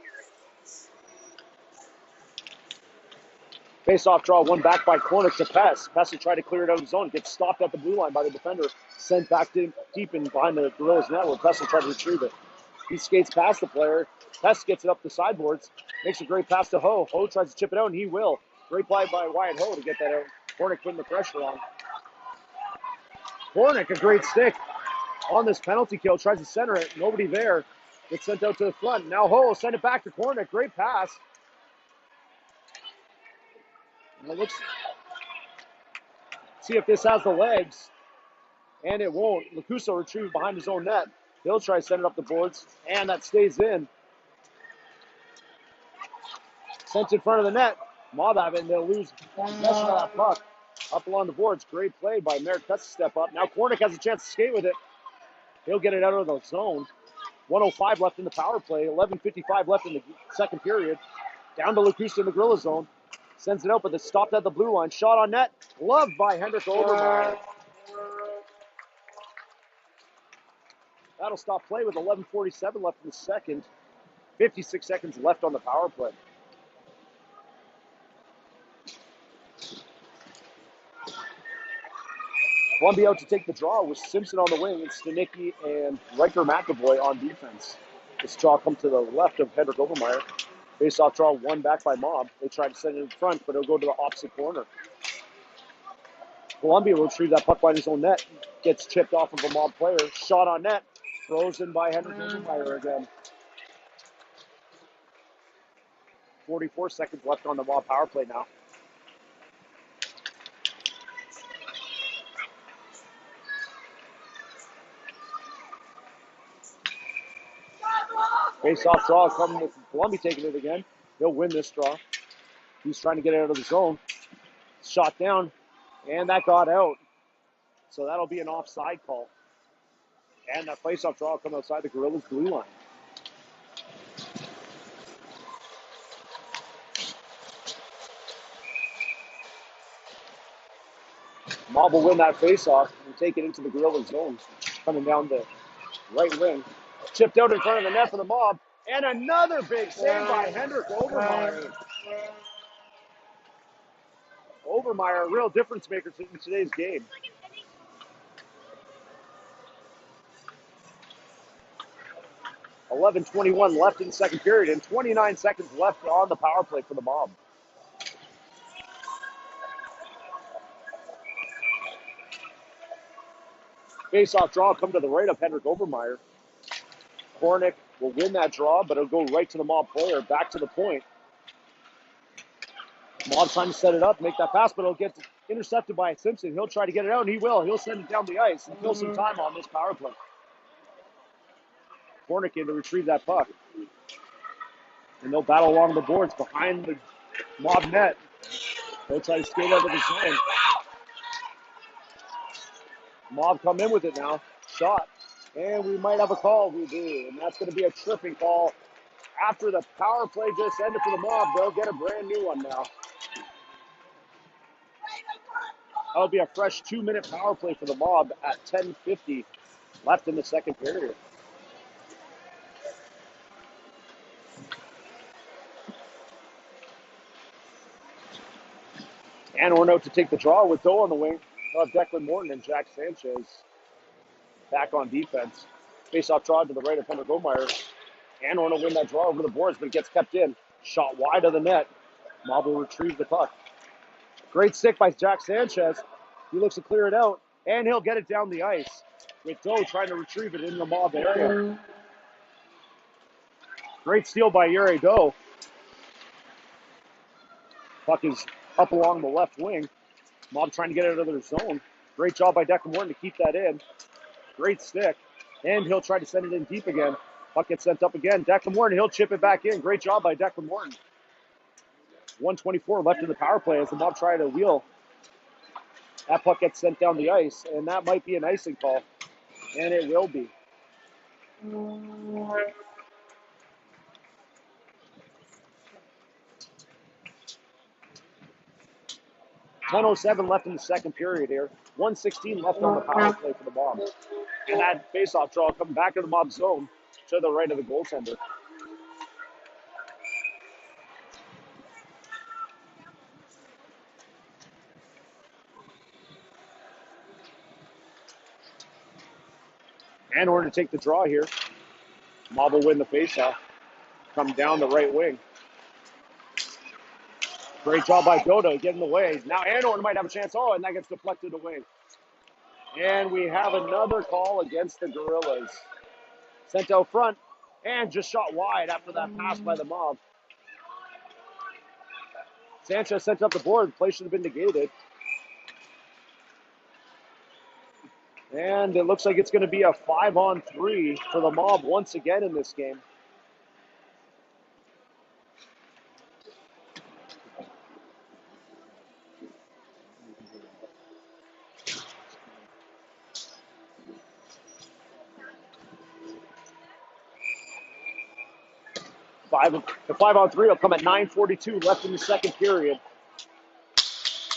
Face-off draw, one back by Cornick to Pess. Pess will try to clear it out of the zone. Gets stopped at the blue line by the defender. Sent back deep in behind the Gorillas net where Pess will try to retrieve it. He skates past the player. Pess gets it up the sideboards. Makes a great pass to Ho. Ho tries to chip it out, and he will. Great play by Wyatt Ho to get that out. Cornick putting the pressure on. Cornick, a great stick on this penalty kill. Tries to center it. Nobody there. Gets sent out to the front. Now Ho will send it back to Cornick. Great pass. And let's see if this has the legs. And it won't. Lacusa retrieved behind his own net. He'll try to send it up the boards. And that stays in. Sent in front of the net. Mob have it, and they'll lose possession of that puck. Up along the boards. Great play by Merritt Cuts to step up. Now Cornick has a chance to skate with it. He'll get it out of the zone. 1:05 left in the power play. 11:55 left in the second period. Down to Lacusa in the Gorilla zone. Sends it out, but it's stopped at the blue line. Shot on net. Loved by Hendrik Obermeyer. That'll stop play with 11:47 left in the second. 56 seconds left on the power play. Columbia out to take the draw with Simpson on the wing and Stanicki and Riker McAvoy on defense. This draw comes to the left of Hendrik Obermeyer. Face-off draw won back by Mob. They tried to send it in front, but it'll go to the opposite corner. Columbia will retrieve that puck by his own net. Gets chipped off of a Mob player. Shot on net. Throws in by Henrik Obermeyer again. 44 seconds left on the Mob power play now. Face-off draw coming with Columbia taking it again. He'll win this draw. He's trying to get out of the zone. Shot down, and that got out. So that'll be an offside call. And that face-off draw will come outside the Gorillas' blue line. Mob will win that face-off and take it into the Gorillas' zone. Coming down the right wing. Chipped out in front of the net for the Mob. And another big save by Henrik Obermeyer. Obermeyer, a real difference maker in today's game. .11:21 left in the second period and 29 seconds left on the power play for the Mob. Face-off draw come to the right of Henrik Obermeyer. Kornick will win that draw, but it'll go right to the Mob player, back to the point. Mob trying to set it up, make that pass, but it'll get intercepted by Simpson. He'll try to get it out, and he will. He'll send it down the ice and kill some time on this power play. Kornick in to retrieve that puck. And they'll battle along the boards behind the Mob net. They'll try to skate out of the zone. Mob come in with it now. Shot. And we might have a call. We do. And that's going to be a tripping call. After the power play just ended for the Mob, they'll get a brand new one now. That'll be a fresh 2-minute power play for the Mob at 10:50 left in the second period. And we're out to take the draw with Doe on the wing. We'll have Declan Morton and Jack Sanchez back on defense. Face-off draw to the right of Henrik Obermeyer. And we're going to win that draw over the boards, but it gets kept in. Shot wide of the net. Mob will retrieve the puck. Great stick by Jack Sanchez. He looks to clear it out, and he'll get it down the ice with Doe trying to retrieve it in the Mob area. Great steal by Yuri Doe. Puck is up along the left wing. Mob trying to get it out of their zone. Great job by Declan Morton to keep that in. Great stick. And he'll try to send it in deep again. Puck gets sent up again. Declan Morton, he'll chip it back in. Great job by Declan Morton. 1:24 left in the power play as the Mob try to wheel. That puck gets sent down the ice, and that might be an icing call. And it will be. .10:07 left in the second period here. 1:16 left on the power play for the Mob. And that face-off draw coming back to the Mob zone to the right of the goaltender. And we're going to take the draw here. Mob will win the face-off. Come down the right wing. Great job by Doda getting away. Now Andover might have a chance. Oh, and that gets deflected away. And we have another call against the Gorillas. Sent out front and just shot wide after that pass by the Mob. Sanchez sent up the board. Play should have been negated. And it looks like it's going to be a 5-on-3 for the Mob once again in this game. The 5-on-3 will come at 9:42 left in the second period.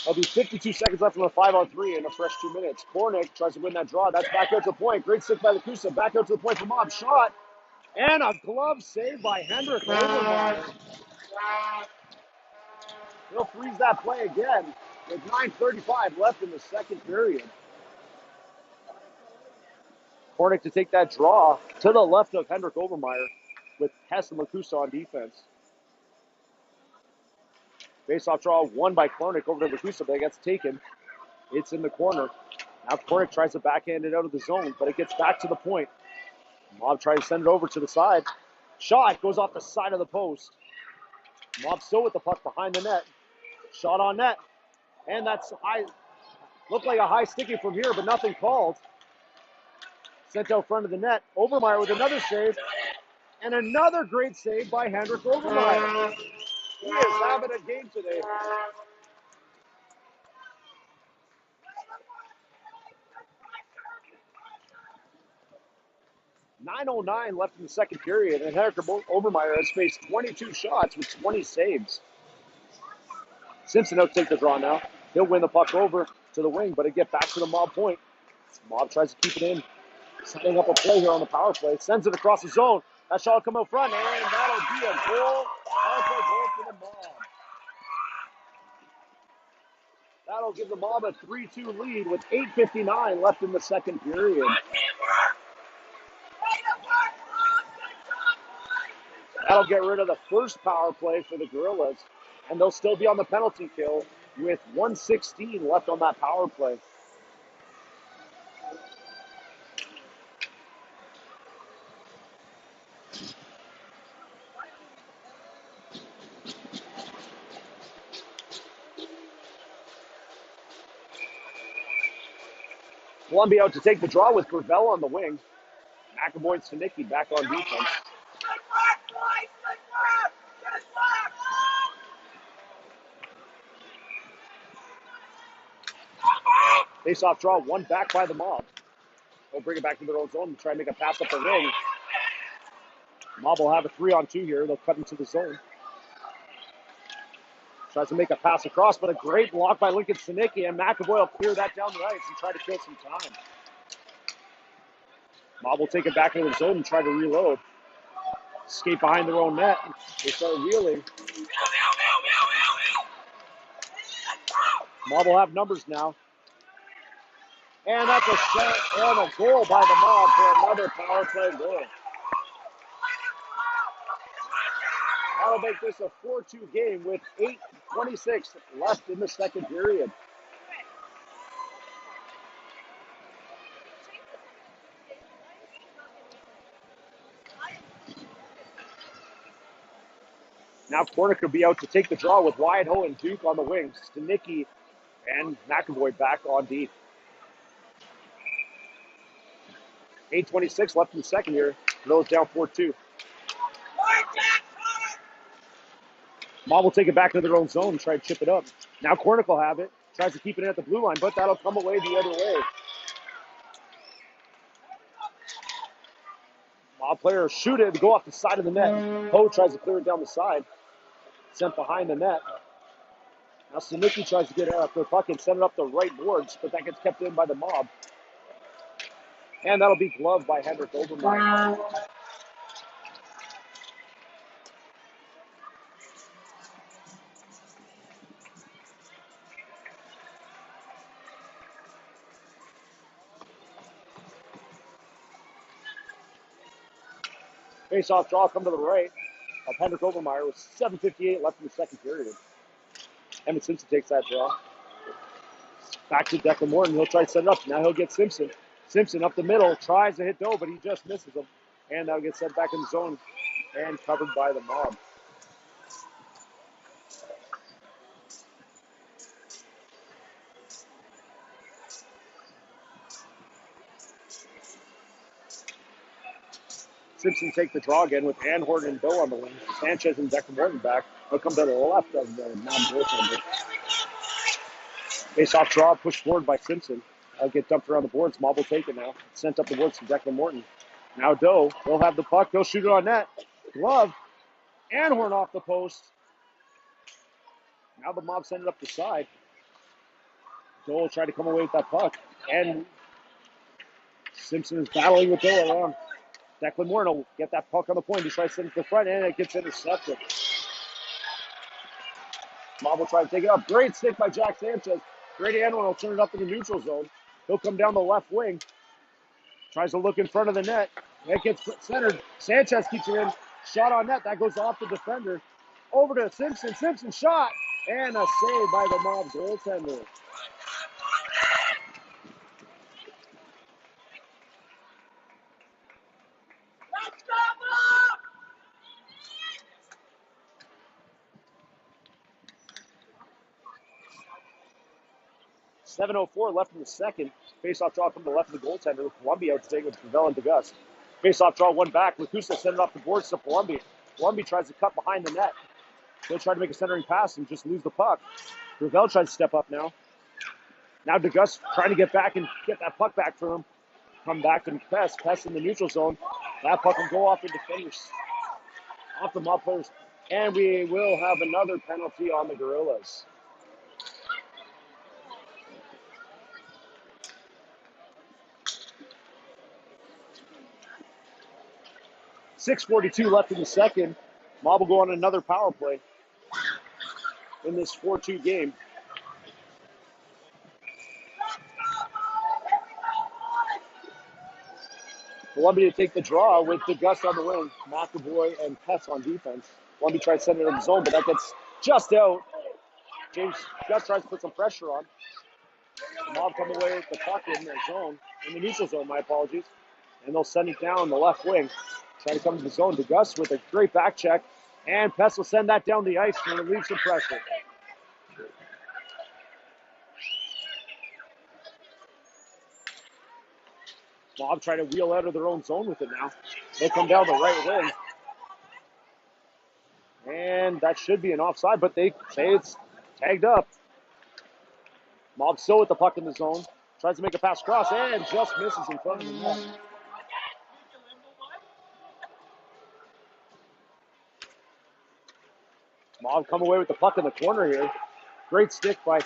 There'll be 52 seconds left on the 5-on-3 in a fresh 2 minutes. Kornick tries to win that draw. That's back out to the point. Great stick by Lakusa. Back out to the point for Mob. Shot. And a glove save by Henrik Obermeyer. He'll freeze that play again with 9:35 left in the second period. Kornick to take that draw to the left of Henrik Obermeyer with Hess and Lakusa on defense. Face-off draw won by Kornick over to Lakusa, but it gets taken. It's in the corner. Now Kornick tries to backhand it out of the zone, but it gets back to the point. Mob tries to send it over to the side. Shot goes off the side of the post. Mob still with the puck behind the net. Shot on net. And that's high. Looked like a high sticky from here, but nothing called. Sent out front of the net. Overmeyer with another save. And another great save by Henrik Overmeyer. He is having a game today. .909 left in the second period, and Henrik Overmeyer has faced 22 shots with 20 saves. Simpson will take the draw now. He'll win the puck over to the wing, but it gets back to the Mob point. Mob tries to keep it in. Setting up a play here on the power play. Sends it across the zone. That shot will come out front, and that'll be a goal. Power play goal for the Mob. That'll give the Mob a 3-2 lead with 8:59 left in the second period. That'll get rid of the first power play for the Gorillas, and they'll still be on the penalty kill with 1:16 left on that power play. Columbia out to take the draw with Gravel on the wing. McAvoy and Stanicki back on defense. Face-off draw, one back by the Mob. They'll bring it back to their own zone and try and make a pass up the wing. Mob will have a 3-on-2 here. They'll cut into the zone. Tries to make a pass across, but a great block by Lincoln Stanicki, and McAvoy will clear that down the ice and try to kill some time. Mob will take it back into the zone and try to reload. Skate behind their own net. They start reeling. Mob will have numbers now. And that's a shot and a goal by the Mob for another power play goal. That'll make this a 4-2 game with 8:26 left in the second period. Now Kornick will be out to take the draw with Wyatt-Ho and Duke on the wings. Stanicki and McAvoy back on deep. 8:26 left in the second here. Gorillas down 4-2. Mob will take it back to their own zone and try to chip it up. Now Kornick will have it. Tries to keep it in at the blue line, but that'll come away the other way. Mob player shoot it, go off the side of the net. Ho tries to clear it down the side. Sent behind the net. Now Stanicki tries to get it up the puck and send it up the right boards, but that gets kept in by the Mob. And that'll be gloved by Henrik Overmeyer. Face-off draw come to the right of Henrik Overmeyer with 7:58 left in the second period. Emmett Simpson takes that draw. Back to Declan Morton. He'll try to set it up. Now he'll get Simpson. Simpson up the middle. Tries to hit Doe, but he just misses him. And that'll get sent back in the zone and covered by the Mob. Simpson take the draw again with Anhorn and Doe on the wing. Sanchez and Declan Morton back. They'll come to the left of the non-goaltender. Face-off draw pushed forward by Simpson. I'll get dumped around the boards. Mob will take it now. Sent up the boards to Declan Morton. Now Doe. They'll have the puck. They'll shoot it on net. Glove. Anhorn off the post. Now the Mob send it up the side. Doe will try to come away with that puck. And Simpson is battling with Doe along. Declan Morton will get that puck on the point. He tries to send it to the front, and it gets intercepted. Mob will try to take it up. Great stick by Jack Sanchez. Grady Anwar will turn it up in the neutral zone. He'll come down the left wing. Tries to look in front of the net. It gets centered. Sanchez keeps it in. Shot on net. That goes off the defender. Over to Simpson. Simpson shot. And a save by the Mob goaltender. Let's go, Mob! 7:04 left in the second. Face-off draw from the left of the goaltender with Columbia out to take with Gravel and DeGusse. Face-off draw one back. Lacusa sent it off the boards to Columbia. Columbia tries to cut behind the net. He'll try to make a centering pass and just lose the puck. Gravel tries to step up now. Now DeGusse trying to get back and get that puck back for him. Come back to Pest. Pest in the neutral zone. That puck will go off the defenders. Off the Mob players. And we will have another penalty on the Gorillas. .6:42 left in the second. Mob will go on another power play in this 4-2 game. Columbia to take the draw with DeGusse on the wing, McAvoy and Pest on defense. Columbia tries to send it in the zone, but that gets just out. James Gus tries to put some pressure on. The Mob come away with the puck in their zone, in the neutral zone, my apologies. And they'll send it down the left wing. Try to come to the zone. DeGusse with a great back check. And Pest will send that down the ice to relieve some pressure. Mob trying to wheel out of their own zone with it now. They come down the right wing. And that should be an offside, but they say it's tagged up. Mob still with the puck in the zone. Tries to make a pass cross and just misses in front of the net. Mob come away with the puck in the corner here. Great stick by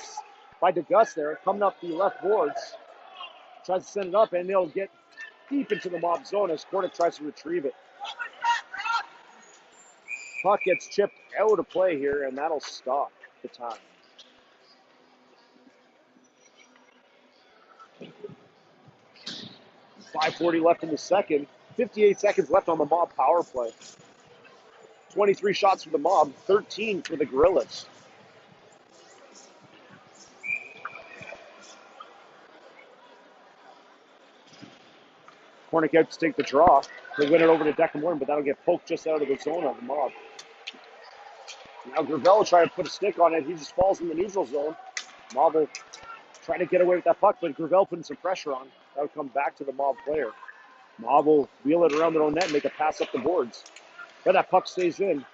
DeGusse there, coming up the left boards. Tries to send it up, and they'll get deep into the Mob zone as Kornick tries to retrieve it. Puck gets chipped out of play here, and that'll stop the time. .540 left in the second. 58 seconds left on the Mob power play. 23 shots for the Mob, 13 for the Gorillas. Kornick out to take the draw. They win it over to Declan, but that'll get poked just out of the zone of the Mob. Now Gravel will try to put a stick on it. He just falls in the neutral zone. Mob will try to get away with that puck, but Gravel putting some pressure on. That'll come back to the Mob player. Mob will wheel it around their own net and make a pass up the boards. But that puck stays in.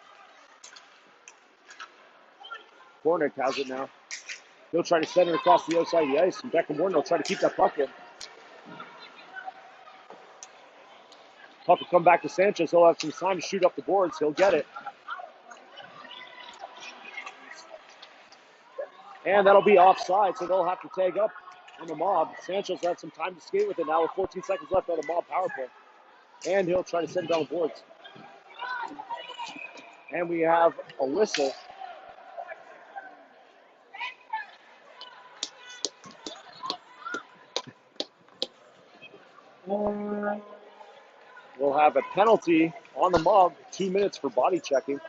Kornick has it now. He'll try to send it across the outside of the ice, and Declan will try to keep that puck in. Puck will come back to Sanchez. He'll have some time to shoot up the boards. He'll get it. And that'll be offside, so they'll have to tag up on the Mob. Sanchez will have some time to skate with it now with 14 seconds left on the Mob power play. And he'll try to send it down the boards. And we have a whistle. We'll have a penalty on the Mob, 2 minutes for body checking.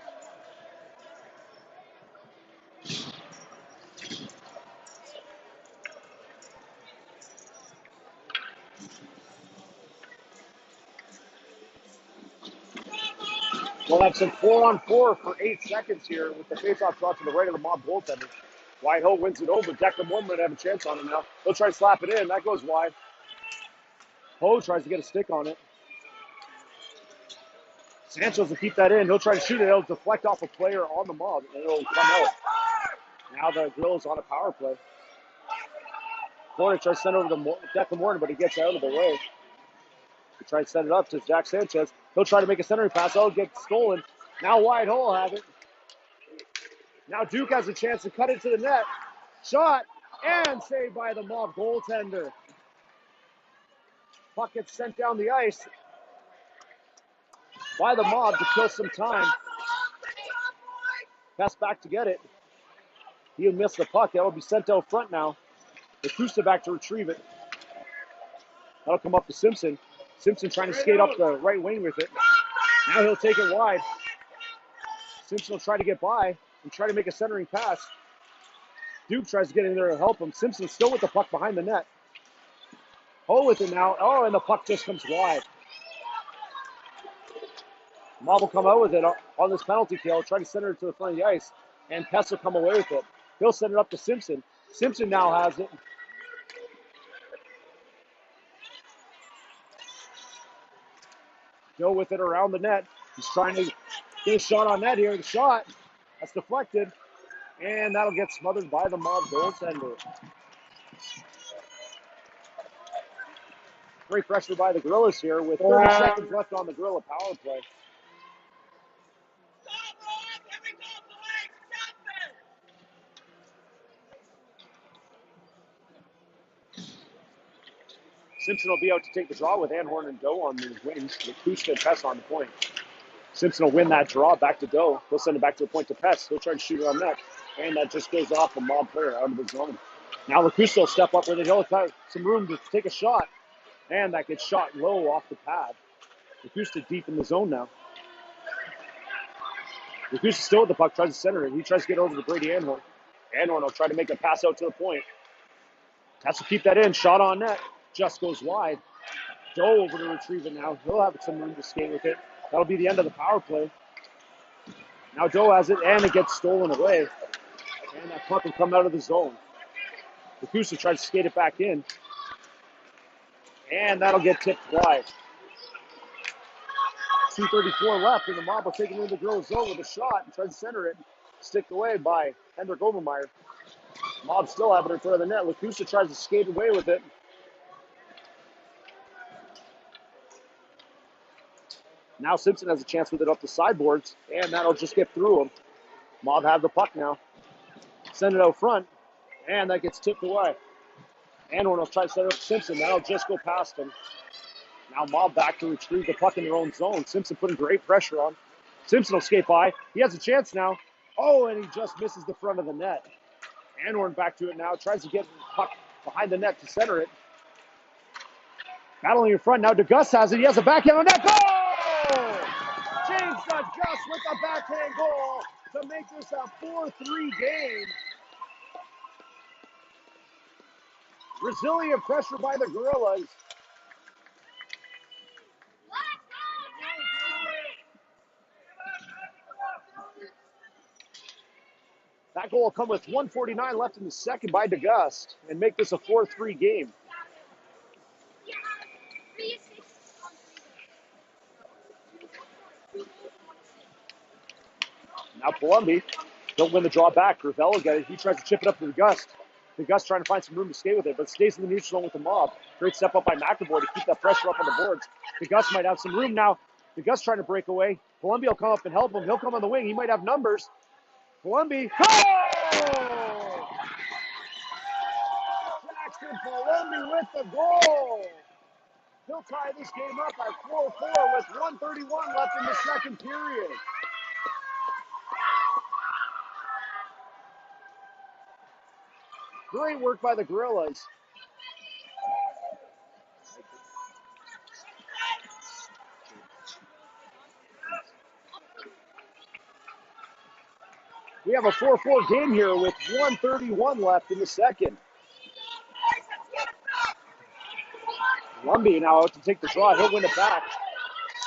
We'll have some 4-on-4 for 8 seconds here with the faceoff draw to the right of the Mob goaltender. Whitehill wins it over. Declan Moore might have a chance on him now. He'll try to slap it in. That goes wide. Ho tries to get a stick on it. Sanchez will keep that in. He'll try to shoot it. It'll deflect off a player on the Mob, and it'll come out. Now the Gorillas on a power play. Kornick tries to send over to Declan Moore, but he gets out of the way. He tries to send it up to Jack Sanchez. He'll try to make a centering pass. Oh, get stolen. Now Whitehill will have it. Now Duke has a chance to cut it to the net. Shot and saved by the Mob goaltender. Puck gets sent down the ice by the Mob to kill some time. Pass back to get it. He'll miss the puck. That'll be sent out front now. Lacusa back to retrieve it. That'll come up to Simpson. Simpson trying to skate up the right wing with it. Now he'll take it wide. Simpson will try to get by and try to make a centering pass. Duke tries to get in there to help him. Simpson still with the puck behind the net. Ho with it now. Oh, and the puck just comes wide. Mob will come out with it on this penalty kill, try to send it to the front of the ice, and Pest will come away with it. He'll send it up to Simpson. Simpson now has it. Go with it around the net. He's trying to get a shot on net here. The shot, that's deflected, and that'll get smothered by the Mob goaltender. Great pressure by the Gorillas here with 30 seconds left on the Gorilla power play. Simpson will be out to take the draw with Anhorn and Doe on the wings, with Kushka and Pest on the point. Simpson will win that draw back to Doe. He'll send it back to the point to Pest. He'll try to shoot it on net, and that just goes off a Mob player out of the zone. Now Lacusta will step up with it. He'll have some room to take a shot, and that gets shot low off the pad. Lacusta deep in the zone now. Lacusta still with the puck, tries to center it. He tries to get over to Brady Anhorn. Anhorn will try to make a pass out to the point. Has to keep that in. Shot on net. Just goes wide. Doe over to retrieve it now. He'll have some room to skate with it. That'll be the end of the power play. Now Doe has it, and it gets stolen away. And that puck will come out of the zone. Lacusta tries to skate it back in. And that'll get tipped wide. 2:34 left, and the Mob will take it into the Gorilla zone with a shot and tries to center it. Sticked away by Hendrik Overmeyer. Mob still have it in front of the net. Lacusta tries to skate away with it. Now Simpson has a chance with it up the sideboards, and that'll just get through him. Mob have the puck now. Send it out front, and that gets tipped away. Anhorn will try to set it up to Simpson. That'll just go past him. Now Mob back to retrieve the puck in their own zone. Simpson putting great pressure on. Simpson will skate by. He has a chance now. Oh, and he just misses the front of the net. Anhorn back to it now. Tries to get the puck behind the net to center it. Battling in front now. DeGus has it. He has a backhand on net. Goal! James DeGus with the backhand goal to make this a 4-3 game. Resilient pressure by the Gorillas. That goal will come with 1:49 left in the second by DeGust and make this a 4-3 game. Now Columbia, don't win the draw back. Gravel will get it. He tries to chip it up to DeGust. DeGust trying to find some room to skate with it, but stays in the neutral zone with the Mob. Great step up by McAvoy to keep that pressure up on the boards. DeGust might have some room now. DeGust trying to break away. Columbia will come up and help him. He'll come on the wing. He might have numbers. Columbia. Goal! Jackson Columbia with the goal. He'll tie this game up at 4-4 with 1:31 left in the second period. Great work by the Gorillas. We have a 4-4 game here with 1:31 left in the second. Lumby now out to take the draw. He'll win it back.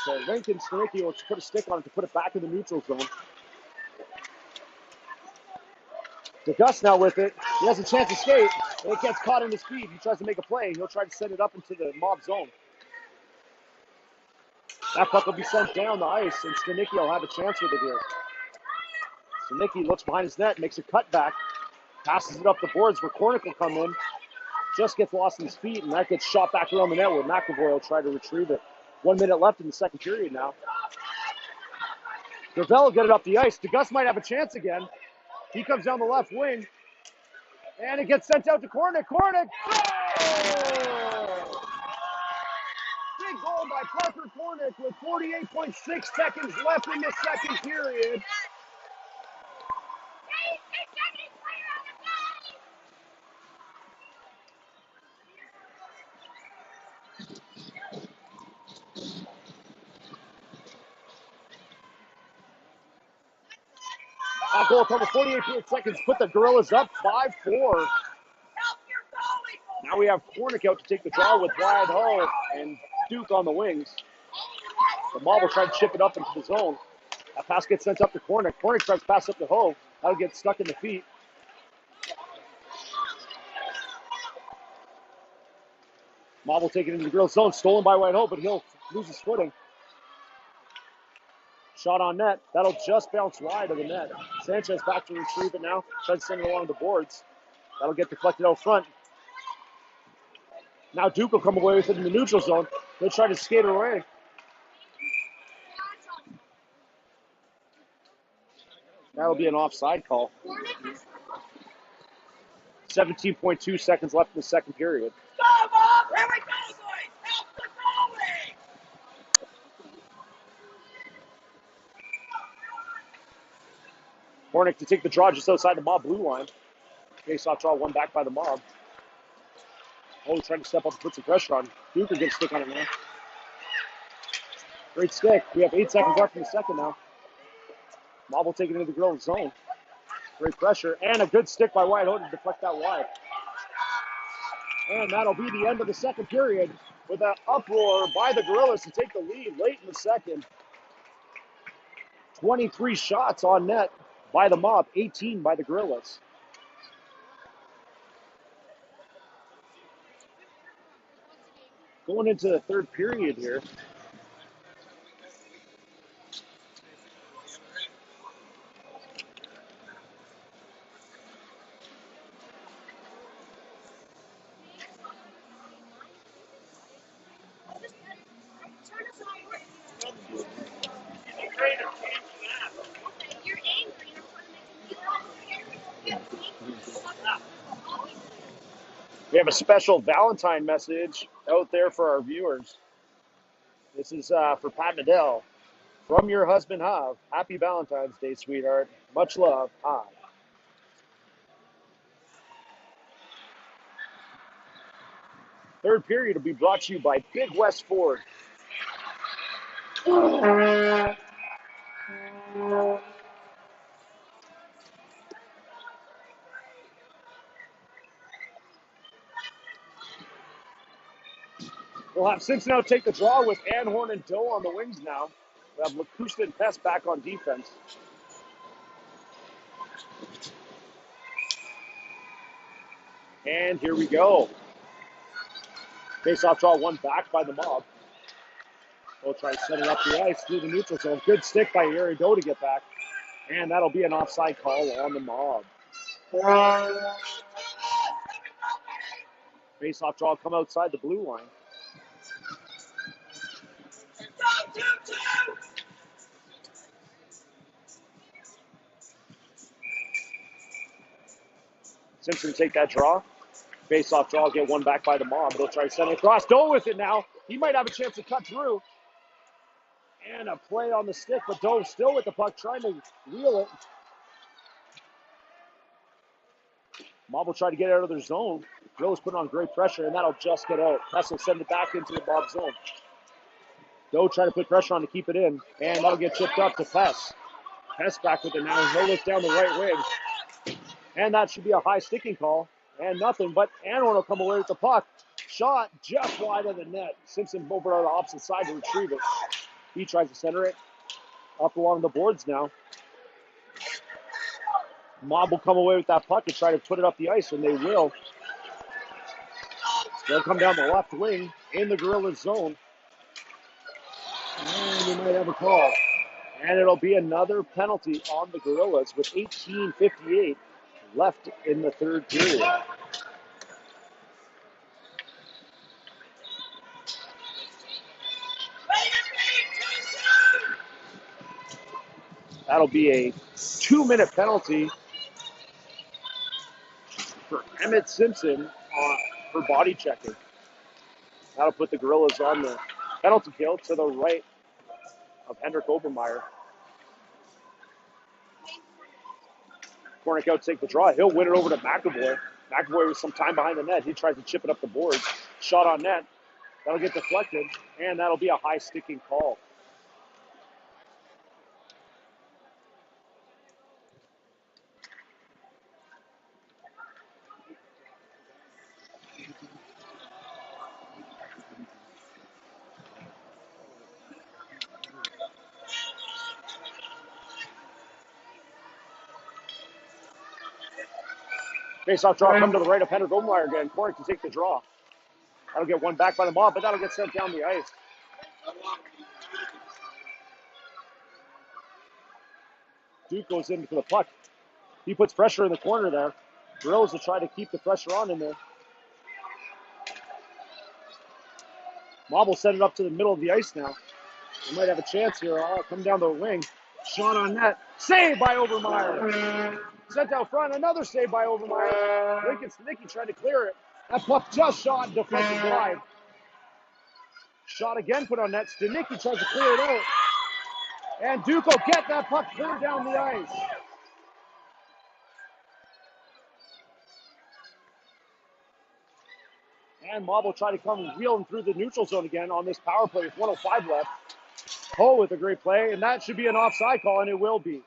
So Lincoln Stanicki will put a stick on it to put it back in the neutral zone. DeGust now with it. He has a chance to skate. It gets caught in his feet. He tries to make a play. He'll try to send it up into the Mob zone. That puck will be sent down the ice, and Stanicki will have a chance with it here. Stanicki looks behind his net, makes a cutback, passes it up the boards where Kornick will come in. Just gets lost in his feet, and that gets shot back around the net where McAvoy will try to retrieve it. 1 minute left in the second period now. Gravel will get it up the ice. DeGust might have a chance again. He comes down the left wing, and it gets sent out to Kornick. Kornick! Goal! Big goal by Parker Kornick with 48.6 seconds left in the second period. That goal total, 48 seconds. Put the Gorillas up 5-4. Now we have Cornick out to take the draw with Wyatt Hull and Duke on the wings. The Mob will try to chip it up into the zone. That pass gets sent up to Cornick. Cornick tries to pass up to Hull. That'll get stuck in the feet. Mob will take it into the Gorillas zone. Stolen by Wyatt Hull, but he'll lose his footing. Shot on net. That'll just bounce wide of the net. Sanchez back to retrieve it now. Tries to send it along the boards. That'll get deflected out front. Now Duke will come away with it in the neutral zone. They'll try to skate it away. That'll be an offside call. 17.2 seconds left in the second period. Here we go, boys! Help the goalie! Cornick to take the draw just outside the Mob blue line. Face-off draw, one back by the Mob. Oh, trying to step up and put some pressure on. Duke will get a stick on it now. Great stick. We have 8 seconds left in the second now. Mob will take it into the Gorillas zone. Great pressure. And a good stick by Wyatt Hull to deflect that wide. And that'll be the end of the second period with an uproar by the Gorillas to take the lead late in the second. 23 shots on net by the Mob, 18 by the Gorillas. Going into the third period here. We have a special Valentine message out there for our viewers. This is for Pat Nadell. From your husband, Hav. Happy Valentine's Day, sweetheart. Much love, Hav. Third period will be brought to you by Big West Ford. We'll have Cincinnati take the draw with Anhorn and Doe on the wings now. We have Lacusta and Pest back on defense. And here we go. Face-off draw, one back by the Mob. We'll try to set it up the ice through the neutral zone. Good stick by Yuri Doe to get back. And that'll be an offside call on the Mob. Face-off draw come outside the blue line. Simpson take that draw. Face-off draw, get one back by the Mob. They'll try to send it across. Doe with it now. He might have a chance to cut through. And a play on the stick, but Doe still with the puck, trying to wheel it. Mob will try to get out of their zone. Doe's putting on great pressure, and that'll just get out. Pest will send it back into the Mob zone. Doe trying to put pressure on to keep it in, and that'll get chipped up to Pest. Pest back with it now. He'll look down the right wing. And that should be a high sticking call. And nothing, but Anhorn will come away with the puck. Shot just wide of the net. Simpson over on the opposite side to retrieve it. He tries to center it up along the boards now. Mob will come away with that puck and try to put it up the ice, and they will. They'll come down the left wing in the Gorillas zone. And we might have a call. And it'll be another penalty on the Gorillas with 18:58 left in the third period. That'll be a 2-minute penalty for Emmett Simpson for body checking. That'll put the Gorillas on the penalty kill to the right of Hendrik Obermeyer. Cornick out to take the draw. He'll win it over to McAvoy. McAvoy with some time behind the net. He tries to chip it up the boards. Shot on net. That'll get deflected, and that'll be a high sticking call. Face-off draw come to the right of Henrik Obermeyer again. Corey can take the draw. That'll get one back by the Mob, but that'll get sent down the ice. Duke goes in for the puck. He puts pressure in the corner there. Grills will try to keep the pressure on in there. Mob will set it up to the middle of the ice now. They might have a chance here. Oh, come down the wing. Shot on net. Save by Obermeyer. Sent out front. Another save by Obermeyer. Lincoln Stanicki tried to clear it. That puck just shot deflected wide. Shot again put on net. Stanicki tries to clear it out. And Duke will get that puck clear down the ice. And Mob will try to come wheeling through the neutral zone again on this power play with 1:05 left. Ho with a great play, and that should be an offside call, and it will be.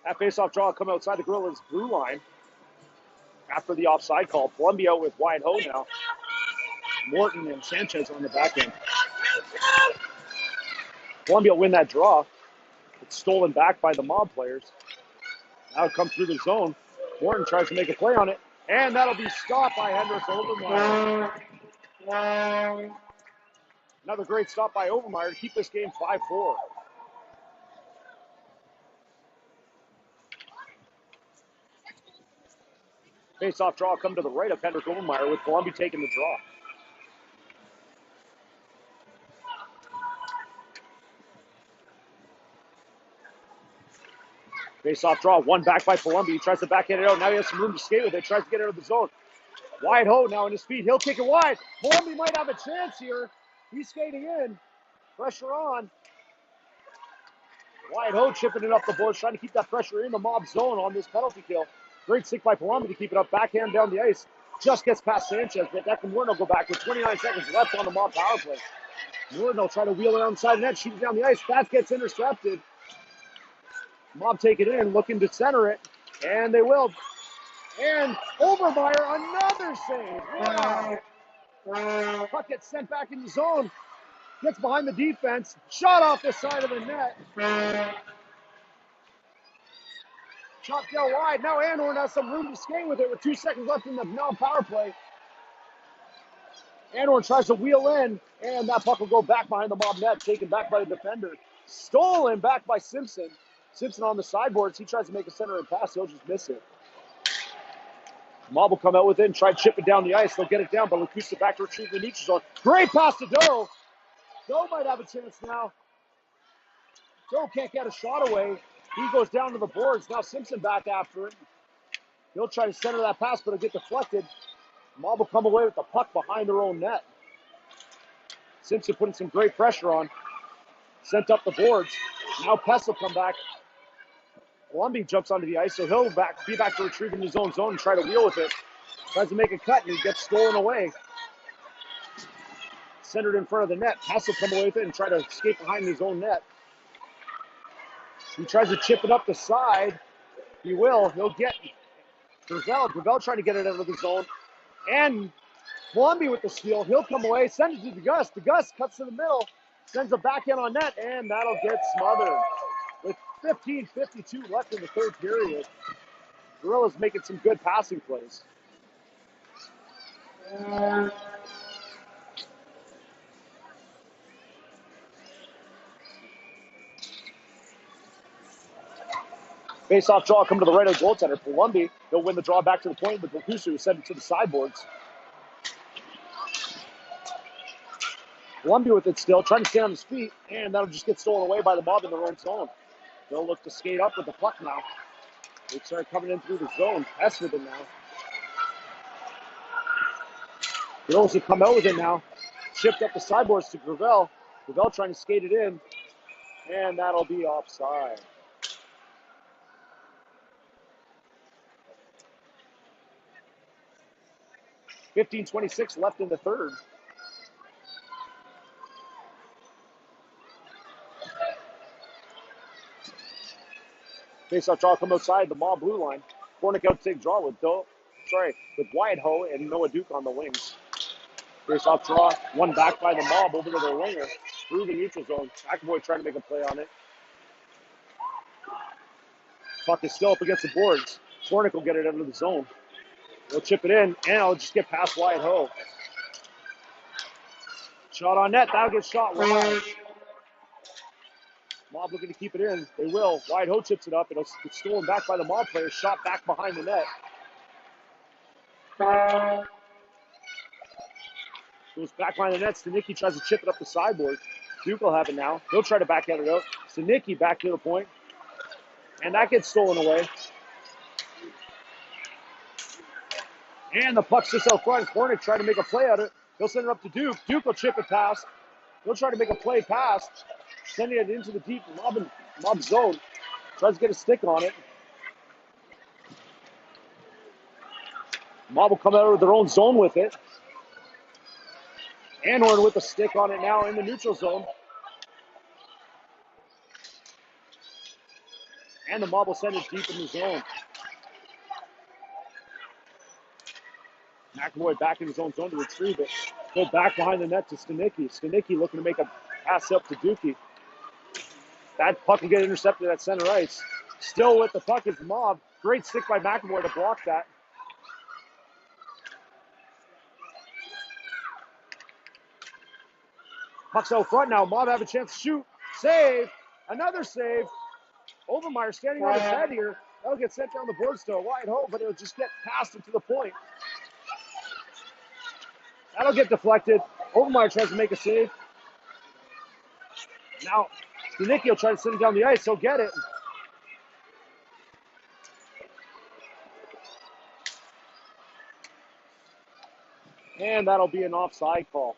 That face-off draw will come outside the Gorillas' blue line after the offside call. Columbia with wide Ho now. Morton and Sanchez on the back end. Columbia will win that draw. It's stolen back by the Mob players. Now it comes through the zone. Morton tries to make a play on it, and that'll be stopped by Henrik Obermeyer. Another great stop by Obermeyer to keep this game 5-4. Face-off draw come to the right of Henrik Obermeyer with Columbia taking the draw. Face-off draw, one back by Columbia. He tries to backhand it out. Now he has some room to skate with it. Tries to get out of the zone. Wide Ho now in his feet. He'll kick it wide. Columbia might have a chance here. He's skating in. Pressure on. Wide Ho chipping it up the boards, trying to keep that pressure in the Mob zone on this penalty kill. Great stick by Columbia to keep it up. Backhand down the ice. Just gets past Sanchez, but Declan Morton will go back with 29 seconds left on the Mob power play. Morton will try to wheel around the side of the net, shoot it down the ice. That gets intercepted. Mob take it in, looking to center it, and they will. And Obermeyer, another save. Wow. Puck gets sent back in the zone. Gets behind the defense. Shot off the side of the net. Chopped out wide. Now Anhorn has some room to skate with it with 2 seconds left in the Mob power play. Anhorn tries to wheel in, and that puck will go back behind the Mob net, taken back by the defender. Stolen back by Simpson. Simpson on the sideboards. He tries to make a center pass. He'll just miss it. Mob will come out with it and try to chip it down the ice. They'll get it down, but Lacusta back to retrieve the neutral zone. Great pass to Doe. Doe might have a chance now. Doe can't get a shot away. He goes down to the boards. Now Simpson back after it. He'll try to center that pass, but it'll get deflected. Mob will come away with the puck behind their own net. Simpson putting some great pressure on. Sent up the boards. Now Pest will come back. Columbia jumps onto the ice, so he'll be back to retrieving his own zone and try to wheel with it. Tries to make a cut, and he gets stolen away. Centered in front of the net. Pest will come away with it and try to escape behind his own net. He tries to chip it up the side. He will. He'll get Gravel. Gravel trying to get it out of the zone. And Columbia with the steal. He'll come away, send it to DeGus. DeGus cuts to the middle, sends a backhand on net, and that'll get smothered. With 15:52 left in the third period, Gorillas making some good passing plays. Face-off draw come to the right of the goaltender. Columbia, they'll win the draw back to the point with Lacusta, who sent it to the sideboards. Columbia with it still, trying to stay on his feet, and that'll just get stolen away by the Mob in their own zone. They'll look to skate up with the puck now. They start coming in through the zone. That's with it now. They'll also come out with it now. Chipped up the sideboards to Gravel. Gravel trying to skate it in, and that'll be offside. .26 left in the third. Face-off draw come outside the Mob blue line. Cornick out to take draw with Wyatt Ho and Noah Duke on the wings. Face-off draw, one back by the Mob over to their winger through the neutral zone. McAvoy trying to make a play on it. Puck is still up against the boards. Hornick will get it under the zone. He'll chip it in, and it'll just get past Wyatt Ho. Shot on net. That'll get shot wide. Mob looking to keep it in. They will. Wyatt Ho chips it up. It'll get stolen back by the Mob player. Shot back behind the net. Goes back behind the net. Stanicki tries to chip it up the sideboard. Duke will have it now. He'll try to backhand it out. Stanicki back to the point. And that gets stolen away. And the puck's just out front. Hornick trying to make a play out of it. He'll send it up to Duke. Duke will chip it past. He'll try to make a play pass. Sending it into the deep Mob zone. Tries to get a stick on it. Mob will come out of their own zone with it. Anhorn with a stick on it now in the neutral zone. And the Mob will send it deep in the zone. McAvoy back in his own zone to retrieve it. Go back behind the net to Stanicki. Stanicki looking to make a pass up to Dookie. That puck will get intercepted at center ice. Still with the puck is Mob. Great stick by McAvoy to block that. Puck's out front now. Mob have a chance to shoot. Save. Another save. Overmeyer standing on his head here. That'll get sent down the boards to a wide hole, but it'll just get past him to the point. That'll get deflected. Overmeyer tries to make a save. Now, Stanicki will try to send it down the ice. He'll get it. And that'll be an offside call.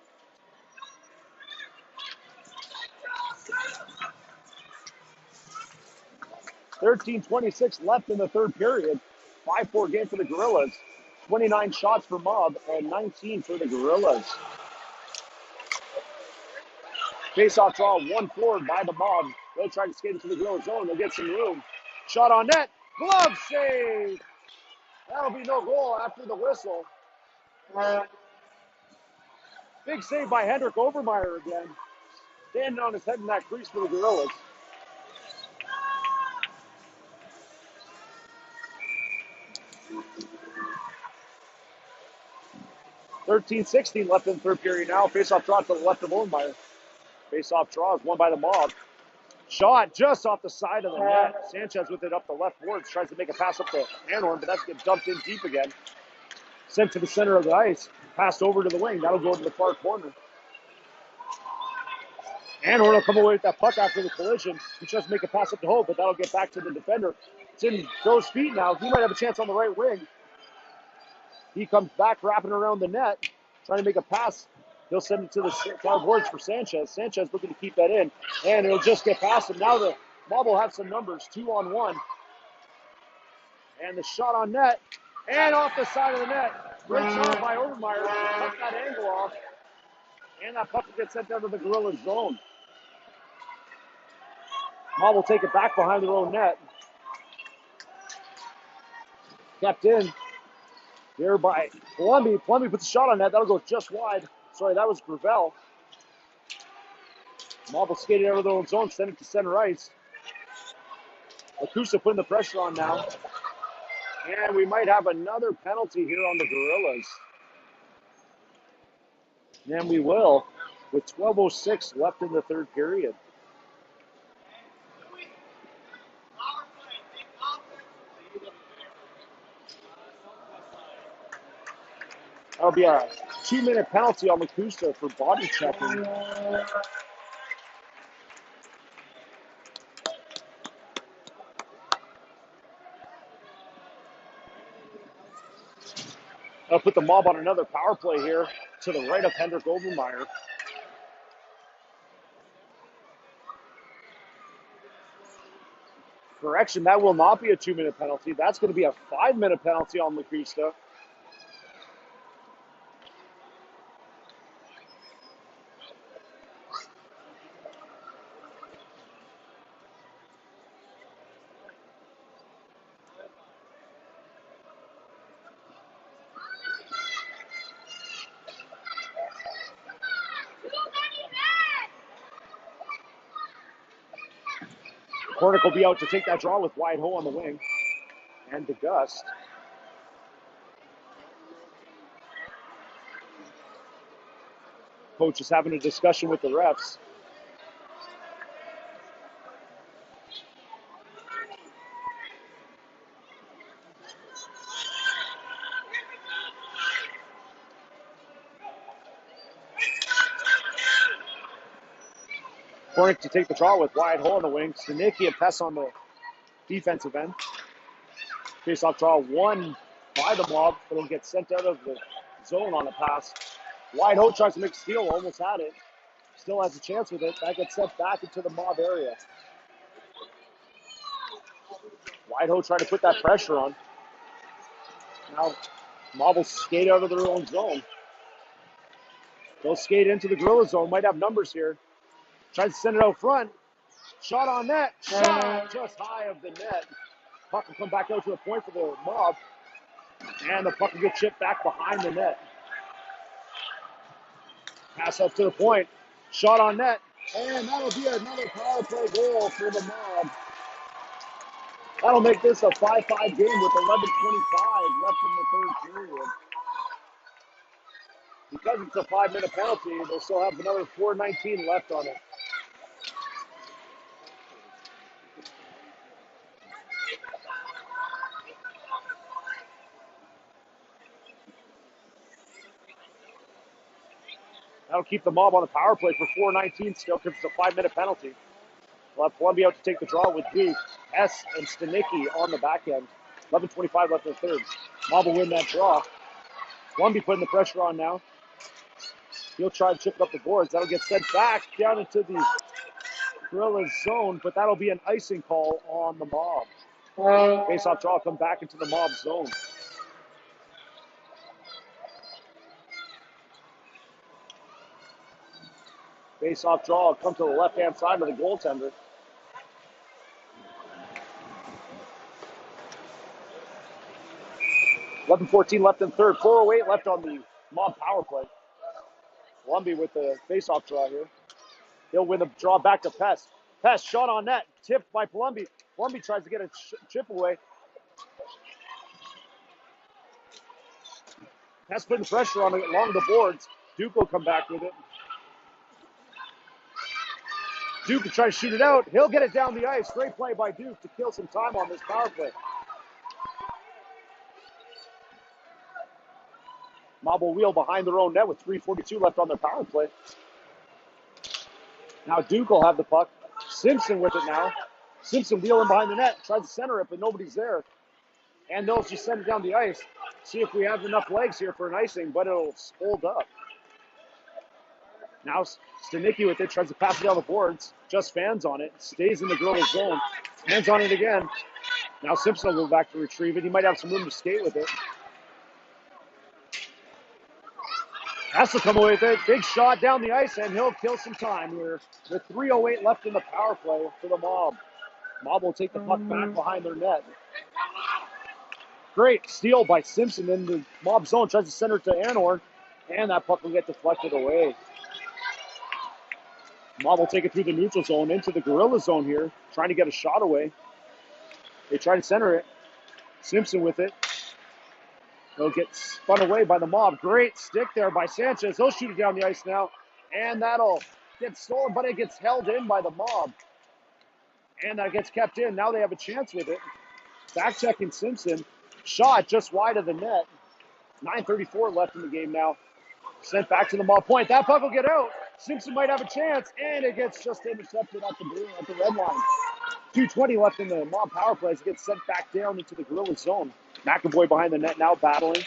13:26 left in the third period. 5-4 game for the Gorillas. 29 shots for Mob and 19 for the Gorillas. Face-off draw, one forward by the Mob. They'll try to skate into the Gorilla zone. They'll get some room. Shot on net. Glove save. That'll be no goal after the whistle. Big save by Hendrik Overmeyer again. Standing on his head in that crease for the Gorillas. $13-16 left in the third period now. Face-off draw to the left of Overmeyer. Face-off draw is won by the Mob. Shot just off the side of the net. Sanchez with it up the left boards. Tries to make a pass up to Anhorn, but that gets dumped in deep again. Sent to the center of the ice. Passed over to the wing. That'll go to the far corner. Anhorn will come away with that puck after the collision. He tries to make a pass up to Hope, but that'll get back to the defender. It's in Joe's feet now. He might have a chance on the right wing. He comes back wrapping around the net, trying to make a pass. He'll send it to the far boards for Sanchez. Sanchez looking to keep that in, and it'll just get past him. Now the Mob will have some numbers, 2-on-1. And the shot on net, and off the side of the net. Great shot by Overmeyer to cut that angle off. And that puck will get sent down to the Gorilla zone. Mob will take it back behind their own net. Kept in there by Plumby. Plumby puts a shot on net. That'll go just wide. Sorry, that was Gravel. Mob will skate it out of their own zone, send it to center ice. Akusa putting the pressure on now. And we might have another penalty here on the Gorillas. And we will, with 12:06 left in the third period. That'll be a 2-minute penalty on Lacusta for body checking. I'll put the Mob on another power play here to the right of Hendrik Overmeyer. Correction, that will not be a 2-minute penalty. That's going to be a 5-minute penalty on Lacusta. Hornick will be out to take that draw with Wide Ho on the wing. And DeGust. Coach is having a discussion with the refs. Hornick to take the draw with Wide Ho on the wing. Stanicki and Pess on the defensive end. Face-off draw won by the Mob, but it'll get sent out of the zone on a pass. Wide Ho tries to make a steal, almost had it. Still has a chance with it. That gets sent back into the Mob area. Wide Ho trying to put that pressure on. Now, Mob will skate out of their own zone. They'll skate into the Gorilla zone. Might have numbers here. Tries to send it out front. Shot on net. Shot just high of the net. Puck will come back out to the point for the Mob. And the puck will get chipped back behind the net. Pass up to the point. Shot on net. And that'll be another power play goal for the Mob. That'll make this a 5-5 game with 11:25 left in the third period. Because it's a 5-minute penalty, they'll still have another 4:19 left on it. That'll keep the Mob on the power play for 4:19 still because it's a 5-minute penalty. We'll have Columbia out to take the draw with Duke, Hess, and Stanicki on the back end. 11:25 left in the third. Mob will win that draw. Columbia putting the pressure on now. He'll try to chip it up the boards. That'll get sent back down into the Gorillas zone, but that'll be an icing call on the Mob. Face-off draw come back into the Mob zone. Face-off draw will come to the left-hand side of the goaltender. $11:14 left in third. 4:08 left on the Mob power play. Columbia with the face-off draw here. He'll win the draw back to Pest. Pest shot on net. Tipped by Columbia. Columbia tries to get a chip away. Pest putting pressure on it along the boards. Duke will come back with it. Duke will try to shoot it out. He'll get it down the ice. Great play by Duke to kill some time on this power play. Mob will wheel behind their own net with 3:42 left on their power play. Now Duke will have the puck. Simpson with it now. Simpson wheeling behind the net. Tries to center it, but nobody's there. And they'll just send it down the ice. See if we have enough legs here for an icing, but it'll hold up. Now Stanicki with it. Tries to pass it down the boards. Just fans on it. Stays in the Gorilla zone. Hands on it again. Now Simpson will go back to retrieve it. He might have some room to skate with it. Has to come away with it. Big shot down the ice, and he'll kill some time here with 3:08 left in the power play for the Mob. Mob will take the puck back behind their net. Great steal by Simpson in the Mob zone. Tries to center it to Anor, and that puck will get deflected away. Mob will take it through the neutral zone into the Gorilla zone here, trying to get a shot away. They try to center it. Simpson with it. He'll get spun away by the Mob. Great stick there by Sanchez. He'll shoot it down the ice now. And that'll get stolen, but it gets held in by the Mob. And that gets kept in. Now they have a chance with it. Back checking Simpson. Shot just wide of the net. 9:34 left in the game now. Sent back to the Mob point. That puck will get out. Simpson might have a chance. And it gets just intercepted at the red line. 2:20 left in the Mob power play. It gets sent back down into the Gorilla zone. McAvoy behind the net now battling.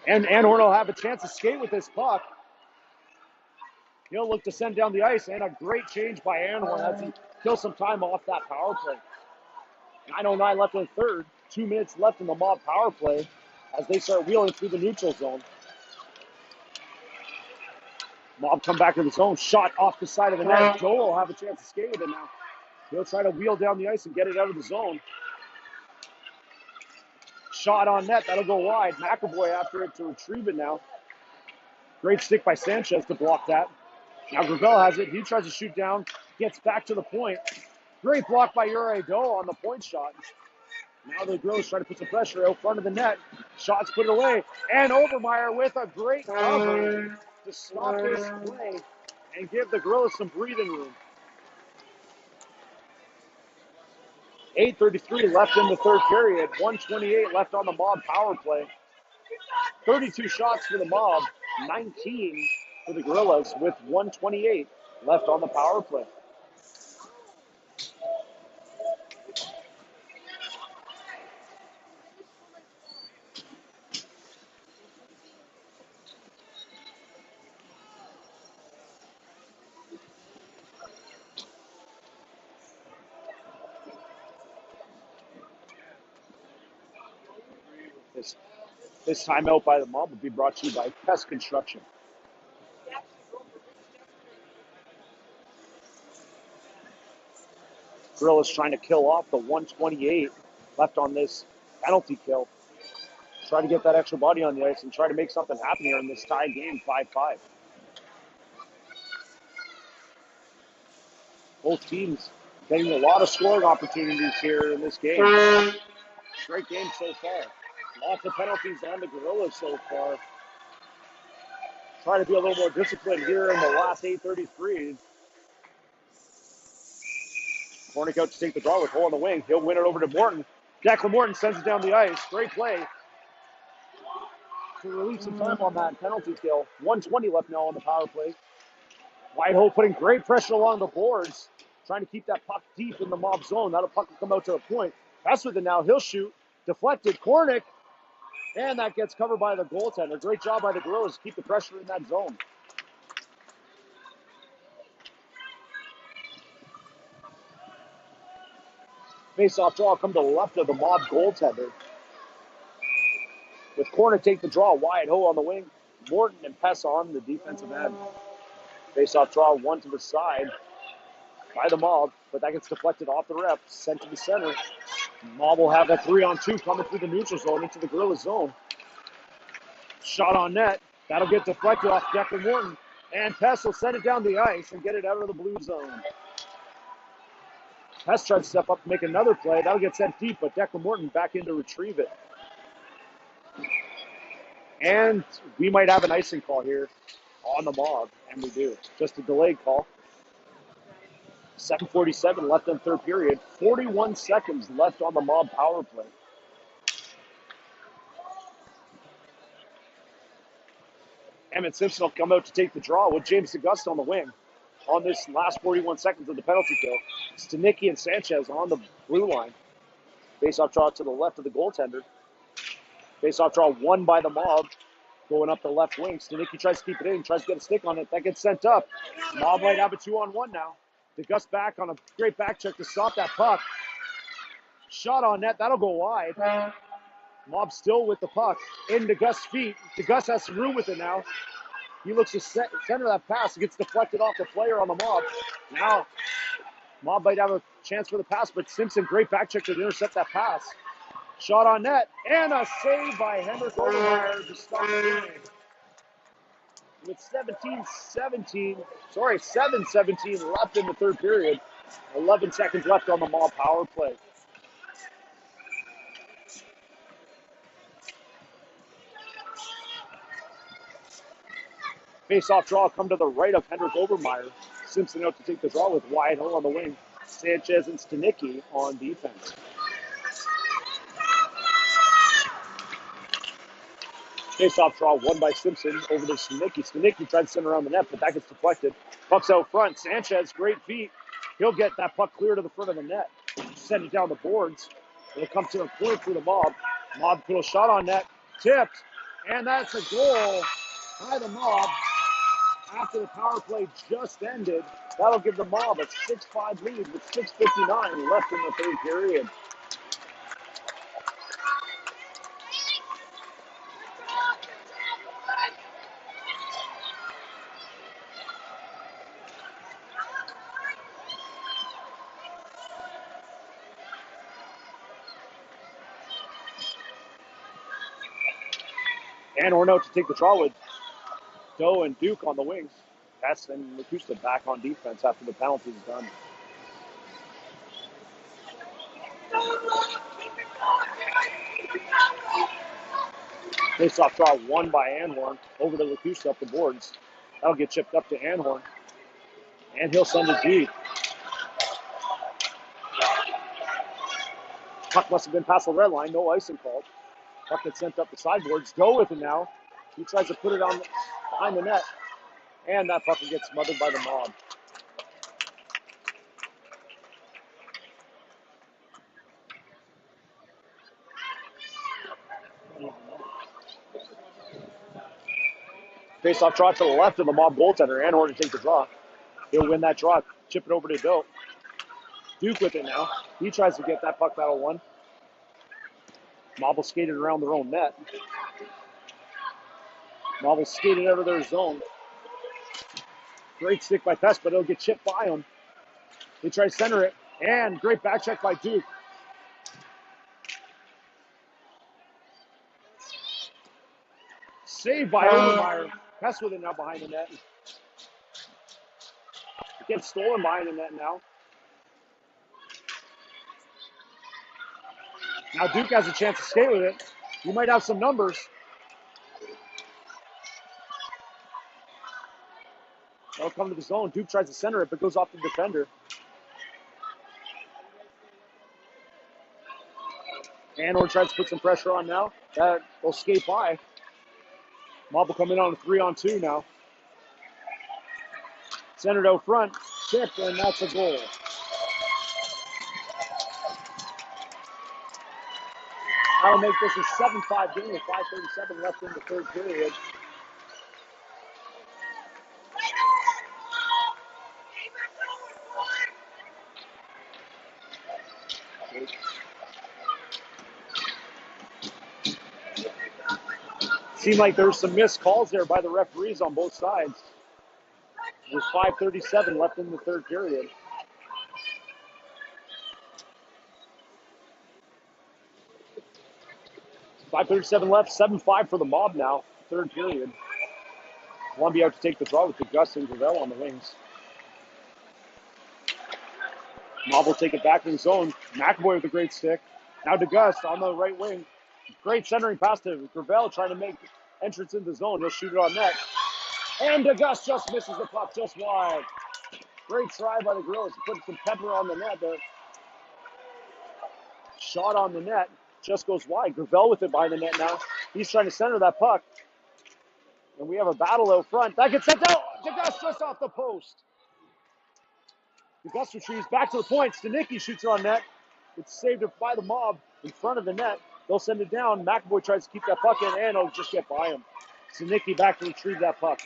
And Anhorn will have a chance to skate with this puck. He'll look to send down the ice, and a great change by Anhorn as he kills some time off that power play. 9:09 left in the third. 2 minutes left in the Mob power play as they start wheeling through the neutral zone. Mob come back to the zone. Shot off the side of the net. Joel will have a chance to skate with it now. He'll try to wheel down the ice and get it out of the zone. Shot on net. That'll go wide. McAvoy after it to retrieve it now. Great stick by Sanchez to block that. Now Gravel has it. He tries to shoot down. Gets back to the point. Great block by Uri Doe on the point shot. Now the Grills try to put some pressure out front of the net. Shots put away. And Overmeyer with a great cover to stop this play and give the Grills some breathing room. 8:33 left in the third period. 1:28 left on the Mob power play. 32 shots for the Mob, 19 for the Gorillas with 1:28 left on the power play. This timeout by the Mob will be brought to you by Pest Construction. Gorillas trying to kill off the 1:28 left on this penalty kill. Try to get that extra body on the ice and try to make something happen here in this tied game, 5-5. Both teams getting a lot of scoring opportunities here in this game. Great game so far. Lots of penalties on the Gorillas so far. Trying to be a little more disciplined here in the last 8:33. Cornick out to take the draw with Hole on the wing. He'll win it over to Morton. Declan Morton sends it down the ice. Great play to relieve some time on that penalty kill. 1:20 left now on the power play. Whitehole putting great pressure along the boards, trying to keep that puck deep in the Mob zone. That'll puck will come out to a point. That's with it now. He'll shoot. Deflected. Cornick. And that gets covered by the goaltender. Great job by the Gorillas to keep the pressure in that zone. Face-off draw come to the left of the Mob goaltender. With Cornick take the draw, Wyatt Ho on the wing, Morton and Pess on the defensive end. Face-off draw, one to the side by the Mob, but that gets deflected off the ref, sent to the center. Mob will have a 3-on-2 coming through the neutral zone into the Gorilla zone. Shot on net. That'll get deflected off Declan Morton. And Pess will send it down the ice and get it out of the blue zone. Pess tried to step up and make another play. That'll get sent deep, but Declan Morton back in to retrieve it. And we might have an icing call here on the Mob, and we do. Just a delayed call. 7:47 left in third period. 41 seconds left on the Mob power play. Emmett Simpson will come out to take the draw with James Augusta on the wing on this last 41 seconds of the penalty kill. Stanicki and Sanchez on the blue line. Face-off draw to the left of the goaltender. Face-off draw won by the Mob. Going up the left wing. Stanicki tries to keep it in, tries to get a stick on it. That gets sent up. Mob might have a 2-on-1 now. DeGust back on a great back check to stop that puck. Shot on net. That'll go wide. Mob still with the puck. In DeGust's feet. DeGust has some room with it now. He looks to center that pass. It gets deflected off the player on the Mob. Now, Mob might have a chance for the pass, but Simpson, great back check to intercept that pass. Shot on net. And a save by Henrik Overmeyer to stop the game. With 7:17 left in the third period. 11 seconds left on the Mob power play. Face-off draw come to the right of Henrik Overmeyer. Simpson out to take the draw with Wyatt Ho on the wing. Sanchez and Stanicki on defense. Face-off draw won by Simpson over to Stanicki. Stanicki tried to send around the net, but that gets deflected. Puck's out front. Sanchez, great feet. He'll get that puck clear to the front of the net. Send it down the boards. It'll come to a point for the Mob. Mob put a shot on net. Tipped. And that's a goal by the Mob. After the power play just ended, that'll give the Mob a 6-5 lead with 6:59 left in the third period. And Orno to take the draw with Doe and Duke on the wings. Pess and Lacusta back on defense after the penalty is done. Face-off draw won by Anhorn over to Lakusa up the boards. That'll get chipped up to Anhorn. And he'll send it deep. Puck must have been past the red line. No icing called. Puck gets sent up the sideboards. Go with it now. He tries to put it on behind the net. And that puck gets smothered by the mob. Face-off draw to the left of the mob goaltender. Anhorn to take the draw. He'll win that draw. Chip it over to Doe. Duke with it now. He tries to get that puck battle won. Mob will skate it around their own net. Mob will skate it out of their zone. Great stick by Pest, but it'll get chipped by him. He tries to center it. And great back check by Duke. Saved by Obermeyer. Pest with it now behind the net. It gets stolen behind the net now. Now Duke has a chance to skate with it. He might have some numbers. They'll come to the zone. Duke tries to center it, but goes off the defender. Anhorn tries to put some pressure on now. That will skate by. Mob will come in on a 3-on-2 now. Centered out front. Tipped, and that's a goal. That'll make this a 7-5 game with 5:37 left in the third period. Seemed like there were some missed calls there by the referees on both sides. There's 5:37 left in the third period. .537 left, 7-5 for the Mob now, third period. Columbia out to take the draw with DeGust and Gravel on the wings. Mob will take it back in the zone. McAvoy with a great stick. Now DeGust on the right wing. Great centering pass to Gravel trying to make entrance in the zone. He'll shoot it on net. And DeGust just misses the puck just wide. Great try by the Gorillas to put some pepper on the net. The shot on the net just goes wide. Gravel with it behind the net now. He's trying to center that puck. And we have a battle out front. That gets sent out. DeGust just off the post. DeGust retrieves back to the point. Stanicki shoots it on net. It's saved by the Mob in front of the net. They'll send it down. McAvoy tries to keep that puck in, and it'll just get by him. Stanicki back to retrieve that puck.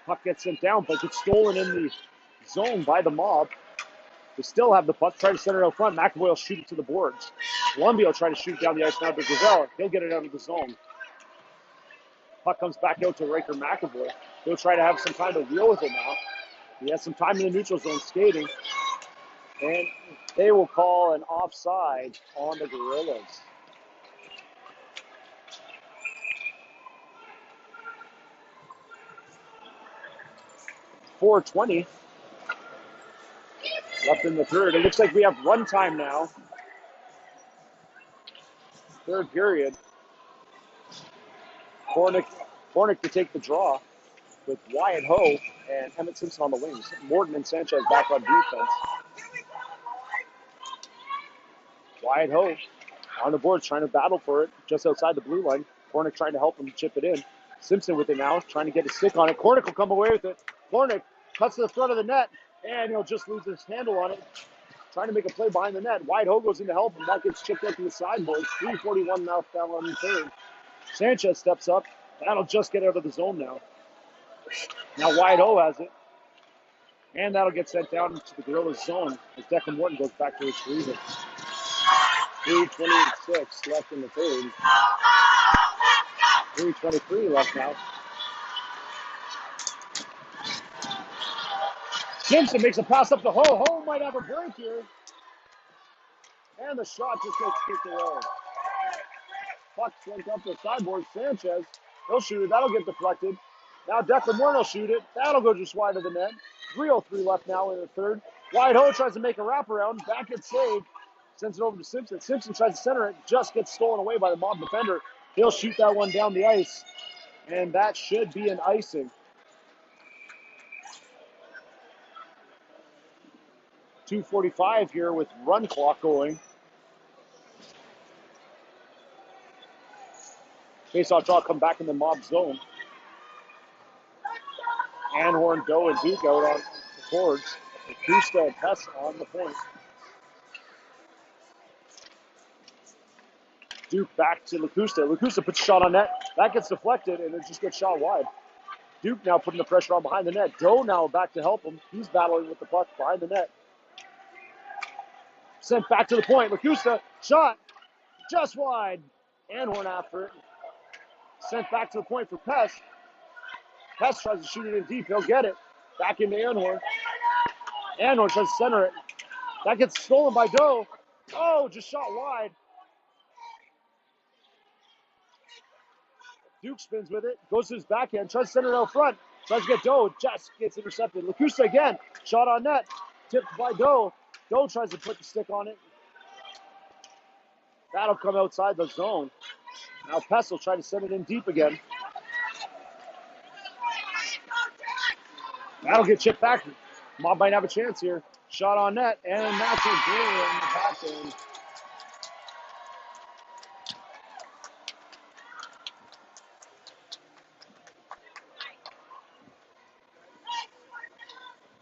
Puck gets sent down, but gets stolen in the zone by the Mob. They still have the puck. Try to center it out front. McAvoy will shoot it to the boards. Columbia will try to shoot down the ice now to Gravel. He'll get it out of the zone. Puck comes back out to Raker McAvoy. He'll try to have some time to wheel with it now. He has some time in the neutral zone skating. And they will call an offside on the Gorillas. .420 left in the third. It looks like we have run time now. Third period. Hornick to take the draw with Wyatt Ho and Emmett Simpson on the wings. Morton and Sanchez back on defense. Wyatt Ho on the boards trying to battle for it just outside the blue line. Hornick trying to help him chip it in. Simpson with it now, trying to get a stick on it. Hornick will come away with it. Hornick cuts to the front of the net, and he'll just lose his handle on it. Trying to make a play behind the net. Wyatt Ho goes in to help him. That gets chipped up to the sideboards. 3:41 now down on the third. Sanchez steps up. That'll just get out of the zone now. Now Wyatt Ho has it. And that'll get sent down into the Gorillas zone as Declan Morton goes back to retrieve it. 3:26 left in the third. 3:23 left now. Simpson makes a pass up to Ho. Ho might have a break here. And the shot just gets kicked away. Puck sent up the sideboard. Sanchez, he'll shoot it. That'll get deflected. Now Declan Morton will shoot it. That'll go just wide of the net. 3:03 left now in the third. Wyatt Ho tries to make a wraparound. Back gets saved. Sends it over to Simpson. Simpson tries to center it, just gets stolen away by the mob defender. He'll shoot that one down the ice, and that should be an icing. 2:45 here with run clock going. Face-off draw come back in the mob zone. Anhorn, Doe, and Duke out on the boards. Gusta and Hess on the point. Duke back to Lacusta. Lacusta puts a shot on net. That gets deflected, and it just gets shot wide. Duke now putting the pressure on behind the net. Doe now back to help him. He's battling with the puck behind the net. Sent back to the point. Lacusta, shot, just wide. Anhorn after it. Sent back to the point for Pest. Pest tries to shoot it in deep. He'll get it. Back into Anhorn. Anhorn tries to center it. That gets stolen by Doe. Oh, just shot wide. Duke spins with it. Goes to his backhand. Tries to center it out front. Tries to get Doe. Just gets intercepted. Lacusta again. Shot on net. Tipped by Doe. Doe tries to put the stick on it. That'll come outside the zone. Now Pest will try to send it in deep again. That'll get chipped back. Mob might have a chance here. Shot on net, and that's a goal in the back end.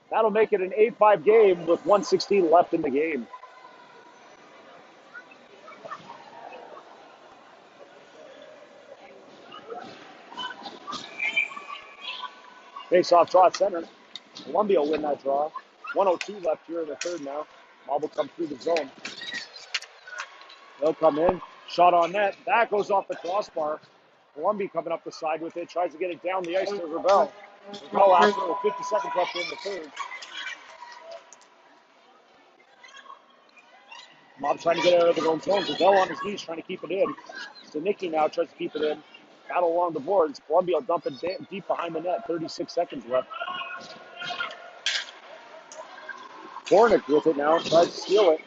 That'll make it an 8-5 game with 1:16 left in the game. Face-off draw at center. Columbia will win that draw. 1:02 left here in the third now. Mob will come through the zone. They'll come in. Shot on net. That goes off the crossbar. Columbia coming up the side with it. Tries to get it down the ice to Rebel. Rebel after with 50 seconds left in the third. Mob trying to get out of their own zone. Rebel on his knees trying to keep it in. Zanicki now tries to keep it in. Battle along the boards. Columbia will dump it deep behind the net. 36 seconds left. Hornick with it now. Tries to steal it.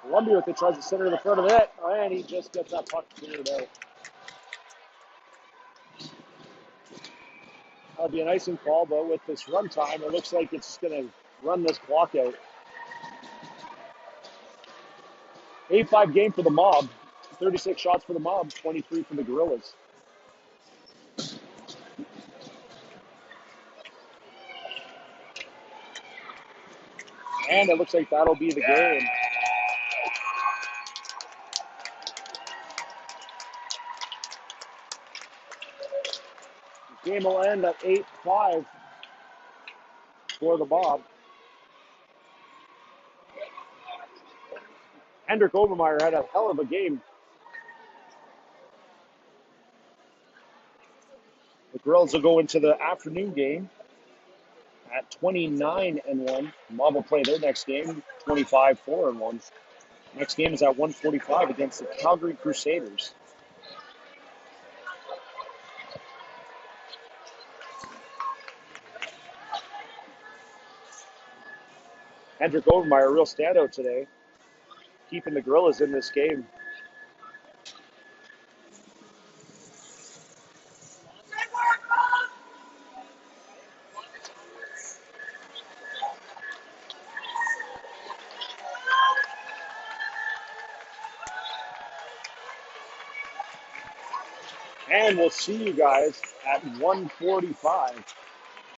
Columbia with it. Tries to center to the front of the net. And he just gets that puck cleared out. That'll be an icing call, but with this run time, it looks like it's just going to run this clock out. 8-5 game for the Mob. 36 shots for the Mob, 23 for the Gorillas. And it looks like that'll be the game. The game will end at 8-5 for the Mob. Hendrik Obermeyer had a hell of a game. The Gorillas will go into the afternoon game at 29-1. Mob will play their next game, 25-4-1. Next game is at 1:45 against the Calgary Crusaders. Hendrik Obermeyer, a real standout today, keeping the Gorillas in this game. And we'll see you guys at 1:45.